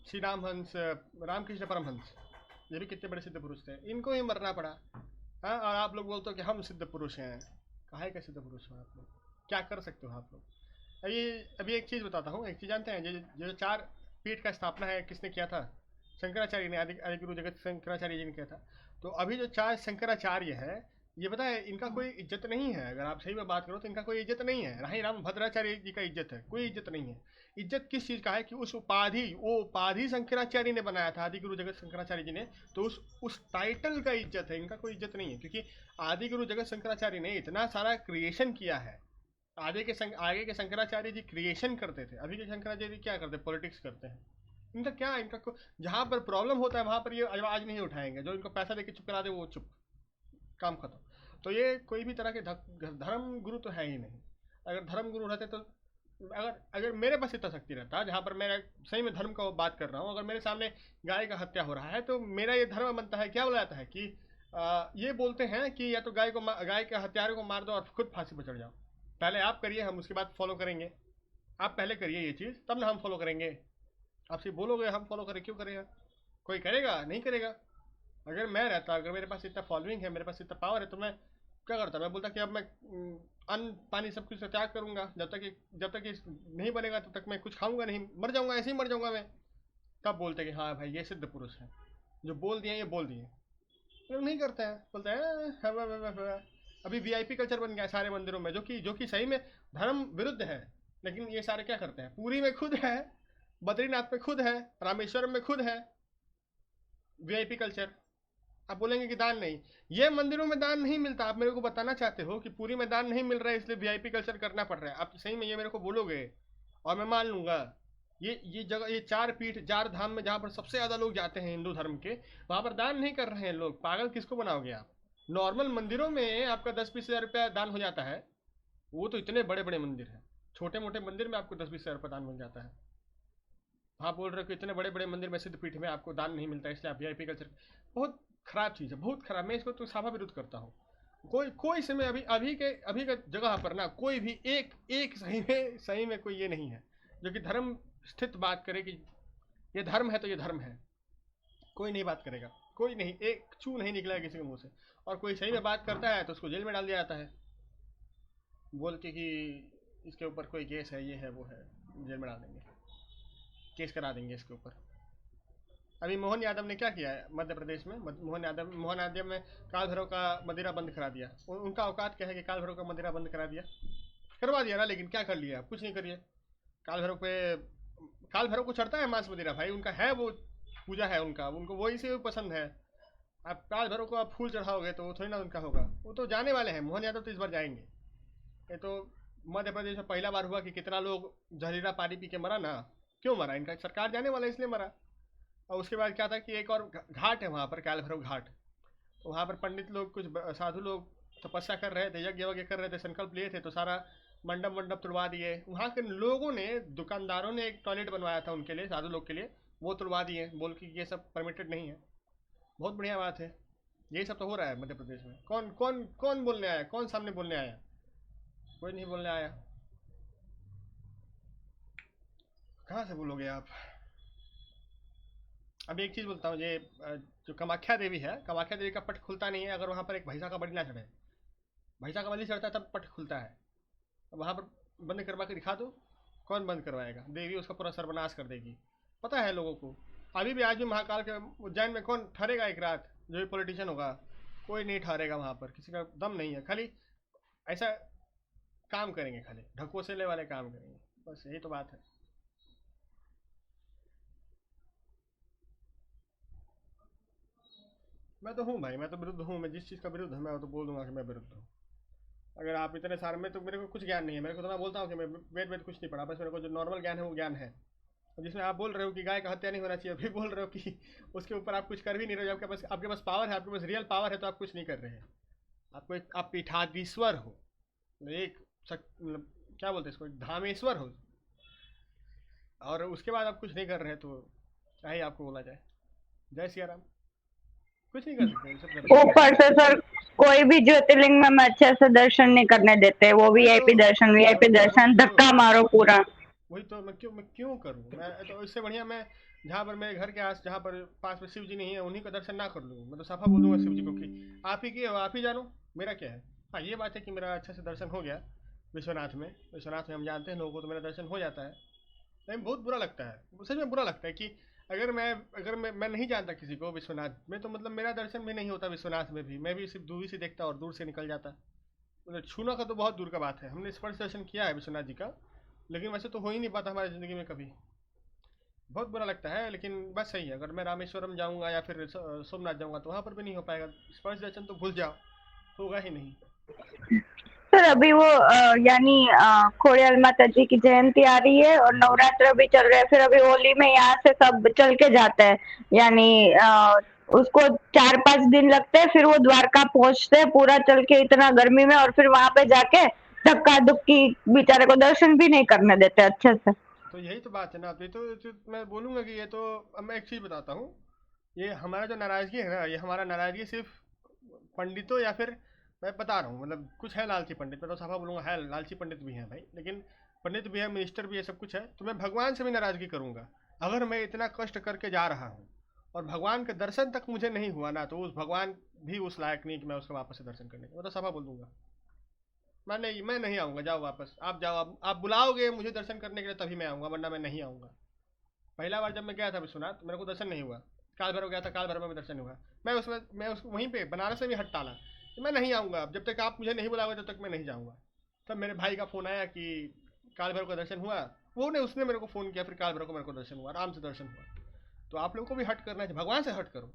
श्री रामहंस, रामकृष्ण परमहंस, ये भी कितने बड़े सिद्ध पुरुष थे, इनको ही मरना पड़ा। हाँ, और आप लोग बोलते हो कि हम सिद्ध पुरुष हैं। काहे का सिद्ध पुरुष हो आप लोग, क्या कर सकते हो आप लोग? अभी एक चीज़ बताता हूँ। एक चीज़ जानते हैं, जो चार पीठ का स्थापना है किसने किया था? शंकराचार्य ने, आदि गुरु जगत शंकराचार्य जी ने किया था। तो अभी जो चार शंकराचार्य है, ये पता है इनका कोई इज्जत नहीं है। अगर आप सही में बात करो तो इनका कोई इज्जत नहीं है। राही राम भद्राचार्य जी का इज्जत है, कोई इज्जत नहीं है। इज्जत किस चीज़ का है कि वो उपाधि शंकराचार्य ने बनाया था, आदि गुरु जगत शंकराचार्य जी ने, तो उस टाइटल का इज्जत है। इनका कोई इज्जत नहीं है, क्योंकि आदि गुरु जगत शंकराचार्य ने इतना सारा क्रिएशन किया है। आगे के शंकराचार्य जी क्रिएशन करते थे, अभी के शंकराचार्य जी क्या करते हैं? पॉलिटिक्स करते हैं। इनका क्या, जहाँ पर प्रॉब्लम होता है वहाँ पर ये आवाज़ नहीं उठाएंगे। जो इनको पैसा देके चुप करा दे वो चुप, काम खत्म। तो ये कोई भी तरह के धर्म गुरु तो है ही नहीं। अगर धर्म गुरु रहते तो, अगर अगर मेरे पास इतना शक्ति रहता, जहाँ पर मैं सही में धर्म का बात कर रहा हूँ, अगर मेरे सामने गाय का हत्या हो रहा है तो मेरा ये धर्म बनता है, क्या बोला जाता है कि ये बोलते हैं कि या तो गाय के हत्यारे को मार दो और खुद फांसी पर चढ़ जाओ। पहले आप करिए, हम उसके बाद फॉलो करेंगे। आप पहले करिए ये चीज़, तब ना हम फॉलो करेंगे। आप सिर्फ बोलोगे हम फॉलो करें, क्यों करेगा? कोई करेगा? नहीं करेगा। अगर मैं रहता, अगर मेरे पास इतना फॉलोइंग है, मेरे पास इतना पावर है, तो मैं क्या करता? मैं बोलता कि अब मैं अन्न पानी सब कुछ त्याग करूंगा, जब तक ये नहीं बनेगा तब तक मैं कुछ खाऊंगा नहीं, मर जाऊंगा, ऐसे ही मर जाऊंगा मैं। तब बोलते कि हाँ भाई ये सिद्ध पुरुष है, जो बोल दिए ये बोल दिए। लोग नहीं करते हैं, बोलते हैं अभी वीआईपी कल्चर बन गया है सारे मंदिरों में, जो कि सही में धर्म विरुद्ध है। लेकिन ये सारे क्या करते हैं? पुरी में खुद है, बद्रीनाथ में खुद है, रामेश्वरम में खुद है वीआईपी कल्चर। आप बोलेंगे कि दान नहीं, ये मंदिरों में दान नहीं मिलता। आप मेरे को बताना चाहते हो कि पूरी में दान नहीं मिल रहा है इसलिए वीआईपी कल्चर करना पड़ रहा है? आप सही में ये मेरे को बोलोगे और मैं मान लूंगा। ये जगह, ये चार पीठ, चार धाम में जहाँ पर सबसे ज़्यादा लोग जाते हैं हिंदू धर्म के, वहाँ पर दान नहीं कर रहे हैं लोग। पागल किसको बनाओगे आप? नॉर्मल मंदिरों में आपका 10-20 हज़ार रुपया दान हो जाता है, वो तो इतने बड़े बड़े मंदिर हैं। छोटे मोटे मंदिर में आपको 10-20 हज़ार रुपया दान मिल जाता है। आप बोल रहे हो कि इतने बड़े बड़े मंदिर में, सिद्ध पीठ में आपको दान नहीं मिलता इसलिए आप वीआईपी कल्चर। बहुत खराब चीज़ है, बहुत खराब। मैं इसको तो साफा विरोध करता हूँ। कोई समय अभी के जगह पर ना, कोई भी एक सही में कोई ये नहीं है जो कि धर्म स्थित बात करे कि ये धर्म है तो ये धर्म है। कोई नहीं बात करेगा, कोई नहीं, एक चू नहीं निकलेगा किसी के मुंह से। और कोई सही में बात करता है तो उसको जेल में डाल दिया जाता है, बोल के कि इसके ऊपर कोई केस है, ये है वो है, जेल में डाल देंगे, केस करा देंगे इसके ऊपर। अभी मोहन यादव ने क्या किया है मध्य प्रदेश में? मोहन यादव में काल भैरव का मदिरा बंद करा दिया। उनका औकात क्या है कि काल भैरव का मदिरा बंद करा दिया? करवा दिया ना, लेकिन क्या कर लिया? कुछ नहीं करिए। काल भैरव पे, काल भैरव को चढ़ता है मांस मदिरा भाई, उनका है वो पूजा है उनका, उनको वही से पसंद है। आप काल भैरव को आप फूल चढ़ाओगे तो वो थोड़ी ना उनका होगा। वो तो जाने वाले हैं, मोहन यादव तो इस बार जाएंगे। ये तो मध्य प्रदेश में पहला बार हुआ कि कितना लोग जहरीला पानी पी के मरा ना। क्यों मरा? इनका सरकार जाने वाला है इसलिए मरा। और उसके बाद क्या था कि एक और घाट है वहाँ पर, काल भैरव घाट। तो वहाँ पर पंडित लोग, कुछ साधु लोग तपस्या कर रहे थे, यज्ञ वज्ञ कर रहे थे, संकल्प लिए थे, तो सारा मंडप मंडप तुड़वा दिए। वहाँ के लोगों ने, दुकानदारों ने एक टॉयलेट बनवाया था उनके लिए, साधु लोग के लिए, वो तुड़वा दिए, बोल कि ये सब परमिटेड नहीं है। बहुत बढ़िया बात है। यही सब तो हो रहा है मध्य प्रदेश में। कौन कौन कौन बोलने आया? कौन सामने बोलने आया? कोई नहीं बोलने आया। कहाँ से बोलोगे आप? अब एक चीज़ बोलता हूँ, ये जो कामाख्या देवी है, कामाख्या देवी का पट खुलता नहीं है अगर वहाँ पर एक भैंसा का बलि ना चढ़े। भैंसा का बलि चढ़ता है तब पट खुलता है। अब वहाँ पर बंद करवा के दिखा दो, कौन बंद करवाएगा? देवी उसका पूरा सर्वनाश कर देगी, पता है लोगों को। अभी भी आज भी महाकाल के उज्जैन में कौन ठहरेगा एक रात? जो भी पॉलिटिशियन होगा, कोई नहीं ठहरेगा वहाँ पर, किसी का दम नहीं है। खाली ऐसा काम करेंगे, खाली ढकोसले वाले काम करेंगे, बस यही तो बात है। मैं तो हूँ भाई, मैं तो विरुद्ध हूँ। मैं जिस चीज़ का विरुद्ध हूँ मैं तो बोल दूंगा कि मैं विरुद्ध हूँ। अगर आप इतने सारे में, तो मेरे को कुछ ज्ञान नहीं है। मेरे को तो मैं बोलता हूँ कि मैं वेद वेद कुछ नहीं पढ़ा, बस मेरे को जो नॉर्मल ज्ञान है वो ज्ञान है। जिसमें आप बोल रहे हो कि गाय का हत्या नहीं होना चाहिए, अभी बोल रहे हो कि उसके ऊपर आप कुछ कर भी नहीं रहे हो। आपके पास पावर है, आपके पास रियल पावर है, तो आप कुछ नहीं कर रहे हैं। आपको एक, आप पीठाधीश्वर हो, एक मतलब क्या बोलते हैं इसको, एक धामेश्वर हो, और उसके बाद आप कुछ नहीं कर रहे हैं, तो क्या ही आपको बोला जाए। जय सिया राम। कुछ नहीं कर सकते, सब कर सकते ऊपर हैं। से सर कोई भी ज्योतिर्लिंग में अच्छे से दर्शन नहीं करने देते, वो वही तो वीआईपी दर्शन, वीआईपी वही दर्शन, तो धक्का मारो पूरा। वही तो मैं क्यों करूँ? मैं तो इससे बढ़िया मैं जहाँ पर मेरे घर के आस, जहाँ पर पास में शिव जी नहीं है, उन्हीं का दर्शन ना कर लूँ। मैं तो सफा बोलूँगा शिव जी को कि आप ही की हो, आप ही जानो, मेरा क्या है। हाँ ये बात है कि मेरा अच्छे से दर्शन हो गया विश्वनाथ में। विश्वनाथ में हम जानते हैं लोगों को, तो मेरा दर्शन हो जाता है। लेकिन बहुत बुरा लगता है, सच में बुरा लगता है कि अगर मैं नहीं जानता किसी को विश्वनाथ में, तो मतलब मेरा दर्शन भी नहीं होता विश्वनाथ में भी। मैं भी सिर्फ दूर ही से देखता और दूर से निकल जाता। मतलब छूना का तो बहुत दूर का बात है। हमने स्पर्श दर्शन किया है विश्वनाथ जी का, लेकिन वैसे तो हो ही नहीं पाता हमारी ज़िंदगी में कभी। बहुत बुरा लगता है, लेकिन बस सही है। अगर मैं रामेश्वरम जाऊंगा या फिर सोमनाथ जाऊंगा तो वहाँ पर भी नहीं हो पाएगा। स्पर्श दर्शन तो भूल जाओ, होगा ही नहीं। सर अभी वो यानी खोड़ियाल माता जी की जयंती आ रही है और नवरात्र भी चल रहे हैं, फिर अभी होली में यहाँ से सब चल के जाते हैं, यानी उसको 4-5 दिन लगते हैं, फिर वो द्वारका पहुंचते हैं पूरा चल के इतना गर्मी में, और फिर वहां पे जाके धक्का धुक्की, बेचारे को दर्शन भी नहीं करने देते अच्छे से। तो यही तो बात है ना। अब ये तो मैं बोलूँगा कि ये तो, अब मैं एक चीज़ बताता हूँ। ये हमारा जो नाराज़गी है ना, ये हमारा नाराज़गी सिर्फ पंडितों, या फिर मैं बता रहा हूँ मतलब कुछ है लालची पंडित, मैं तो साफा बोलूँगा है लालची पंडित भी हैं भाई। लेकिन पंडित भी है, मिनिस्टर भी है, सब कुछ है। तो मैं भगवान से भी नाराज़गी करूँगा। अगर मैं इतना कष्ट करके जा रहा हूँ और भगवान के दर्शन तक मुझे नहीं हुआ ना, तो उस भगवान भी उस लायक नहीं कि मैं उसका वापस से दर्शन करने का। मैं तो सफा बोल दूंगा, मैं नहीं आऊँगा। जाओ वापस, आप जाओ। आप बुलाओगे मुझे दर्शन करने के लिए तभी मैं आऊँगा, वरना मैं नहीं आऊँगा। पहला बार जब मैं गया था विश्वनाथ, मेरे को दर्शन नहीं हुआ। काल भैरव गया था, काल भैरव में भी दर्शन नहीं हुआ। मैं उसको वहीं पे बनारस में भी हट टाला कि मैं नहीं आऊँगा। अब जब तक आप मुझे नहीं बुलाओगे तब तक मैं नहीं जाऊँगा। तब मेरे भाई का फ़ोन आया कि काल भैरव का दर्शन हुआ। उसने मेरे को फ़ोन किया, फिर काल भैरव को मेरे को दर्शन हुआ, आराम से दर्शन हुआ। तो आप लोगों को भी हट करना चाहिए, भगवान से हट करो।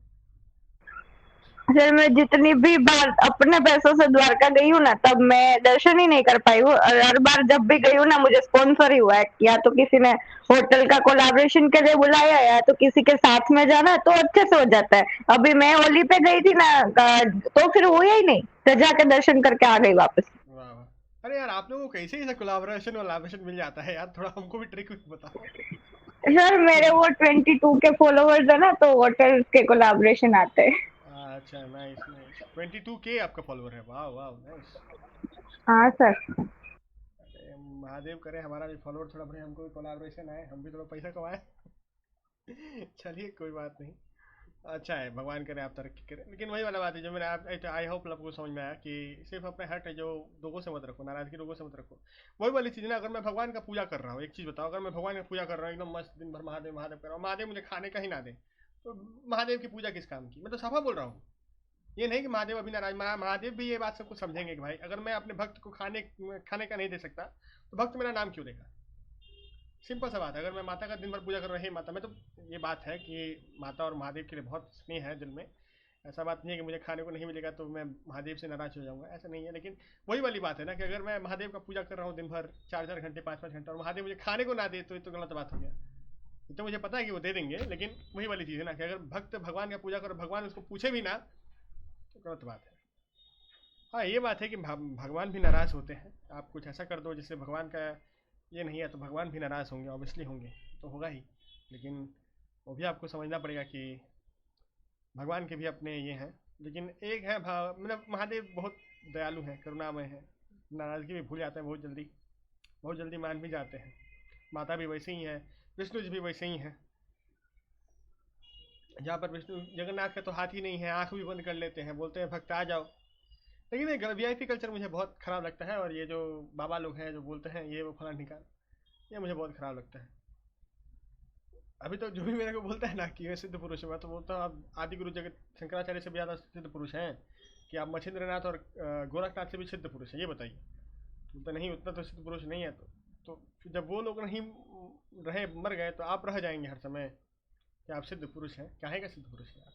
सर मैं जितनी भी बार अपने पैसों से द्वारका गई हूँ ना, तब मैं दर्शन ही नहीं कर पाई हूँ, और हर बार जब भी गई हूँ ना मुझे स्पॉन्सर ही हुआ है, या तो किसी ने होटल का कोलैबोरेशन के लिए बुलाया, या तो किसी के साथ में जाना, तो अच्छे से हो जाता है। अभी मैं होली पे गई थी ना, तो फिर हुआ ही नहीं, तो जाके दर्शन करके आ गई वापस। वाह वाह। अरे यार, आप लोगों को कैसे ऐसा कोलाब्रेशन मिल जाता है यार? थोड़ा हमको भी ट्रिक बताओ। सर मेरे वो 22 के फॉलोवर्स है ना, तो होटल के कोलैबोरेशन आते हैं। अच्छा, नाइस नाइस। 22K आपका फॉलोवर है? वाह वाह, नाइस। हाँ सर। अरे महादेव करे हमारा भी फॉलोवर थोड़ा बढ़े, हमको भी कोलैबोरेशन आए, हम भी थोड़ा पैसा कमाए। चलिए कोई बात नहीं। अच्छा है, भगवान करे आप तरक्की करें। लेकिन वही वाला बात है जो मैंने आप, आई होप आपको समझ में आया कि सिर्फ अपने हट है जो लोगों से मत रखो, नाराजगी लोगों से मत रखो। वही वाली चीज़ ना, अगर मैं भगवान का पूजा कर रहा हूँ, एक चीज़ बताओ, अगर मैं भगवान की पूजा कर रहा हूँ एकदम मस्त दिन भर महादेव महादेव कर रहा हूँ, महादेव मुझे खाने का ही ना दे, तो महादेव की पूजा किस काम की? मैं तो साफा बोल रहा हूँ, ये नहीं कि महादेव अभी नाराज, महादेव भी ये बात सबको समझेंगे कि भाई अगर मैं अपने भक्त को खाने का नहीं दे सकता तो भक्त मेरा नाम क्यों देगा? सिंपल सा बात है। अगर मैं माता का दिन भर पूजा कर रहा हूँ, हे माता, मैं तो ये बात है कि माता और महादेव के लिए बहुत स्नेह है दिल में। ऐसा बात नहीं है कि मुझे खाने को नहीं मिलेगा तो मैं महादेव से नाराज हो जाऊंगा, ऐसा नहीं है। लेकिन वही वाली बात है ना कि अगर मैं महादेव का पूजा कर रहा हूँ दिन भर 4-4 घंटे 5-5 घंटे और महादेव मुझे खाने को ना दे तो ये तो गलत बात हो गया। ये तो मुझे पता है कि वो दे देंगे, लेकिन वही वाली चीज़ है ना कि अगर भक्त भगवान का पूजा करो, भगवान उसको पूछे भी ना तो गलत बात है। हाँ, ये बात है कि भगवान भी नाराज़ होते हैं। आप कुछ ऐसा कर दो जिससे भगवान का ये नहीं है तो भगवान भी नाराज़ होंगे, ऑब्वियसली होंगे, तो होगा ही। लेकिन वो भी आपको समझना पड़ेगा कि भगवान के भी अपने ये हैं। लेकिन एक है मतलब महादेव बहुत दयालु हैं, करुणामय हैं, नाराज़गी भी भूल जाते हैं बहुत जल्दी मान भी जाते हैं। माता भी वैसे ही है, विष्णु जी भी वैसे ही हैं। जहाँ पर विष्णु जगन्नाथ का तो हाथ ही नहीं है, आँख भी बंद कर लेते हैं, बोलते हैं भक्त आ जाओ। लेकिन ये वीआईपी कल्चर मुझे बहुत ख़राब लगता है, और ये जो बाबा लोग हैं जो बोलते हैं ये वो फला निकाल, ये मुझे बहुत ख़राब लगता है। अभी तो जो भी मेरे को बोलता है ना कि ये सिद्ध पुरुष है, मैं तो बोलता हूँ आप आदि गुरु जगत शंकराचार्य से भी ज़्यादा सिद्ध पुरुष हैं, कि आप मछेंद्रनाथ और गोरखनाथ से भी सिद्ध पुरुष हैं, ये बताइए। बोलते नहीं उतना तो सिद्ध पुरुष नहीं है। तो जब वो लोग नहीं रहे, मर गए, तो आप रह जाएंगे हर समय कि आप सिद्ध पुरुष हैं। काहे का सिद्ध पुरुष है आप?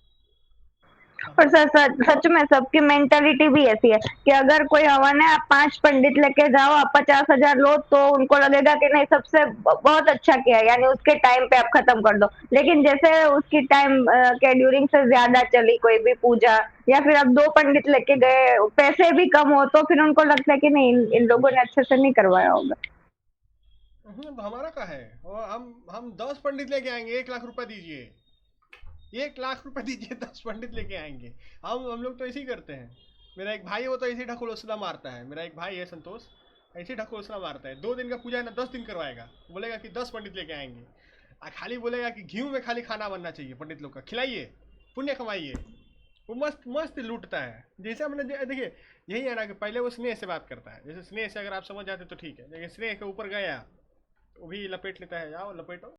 और सच में सबकी मेंटालिटी भी ऐसी है कि अगर कोई हवन है, आप 5 पंडित लेके जाओ, आप 50,000 लो, तो उनको लगेगा कि नहीं सबसे बहुत अच्छा किया, यानी उसके टाइम पे आप खत्म कर दो। लेकिन जैसे उसकी टाइम के ड्यूरिंग से ज्यादा चली कोई भी पूजा, या फिर आप 2 पंडित लेके गए, पैसे भी कम हो, तो फिर उनको लगता है कि नहीं इन लोगों ने अच्छे से नहीं करवाया होगा। तो हमारा क्या है, और हम 10 पंडित लेके आएंगे, 1 लाख रुपए दीजिए, 1 लाख रुपए दीजिए, 10 पंडित लेके आएंगे। हम लोग तो ऐसे ही करते हैं। मेरा एक भाई है, वो तो ऐसे ही ढकोसला मारता है। मेरा एक भाई है संतोष, ऐसे ही ढकोसला मारता है। 2 दिन का पूजा है ना, 10 दिन करवाएगा। बोलेगा कि 10 पंडित लेके आएंगे, खाली बोलेगा कि घी में खाली खाना बनना चाहिए पंडित लोग का, खिलाइए, पुण्य कमाइए। वो मस्त मस्त लूटता है। जैसे हमने देखिए, यही है ना कि पहले वो स्नेह से बात करता है। जैसे स्नेह से अगर आप समझ जाते तो ठीक है, लेकिन स्नेह के ऊपर गया वो भी लपेट लेता है, जाओ लपेटो।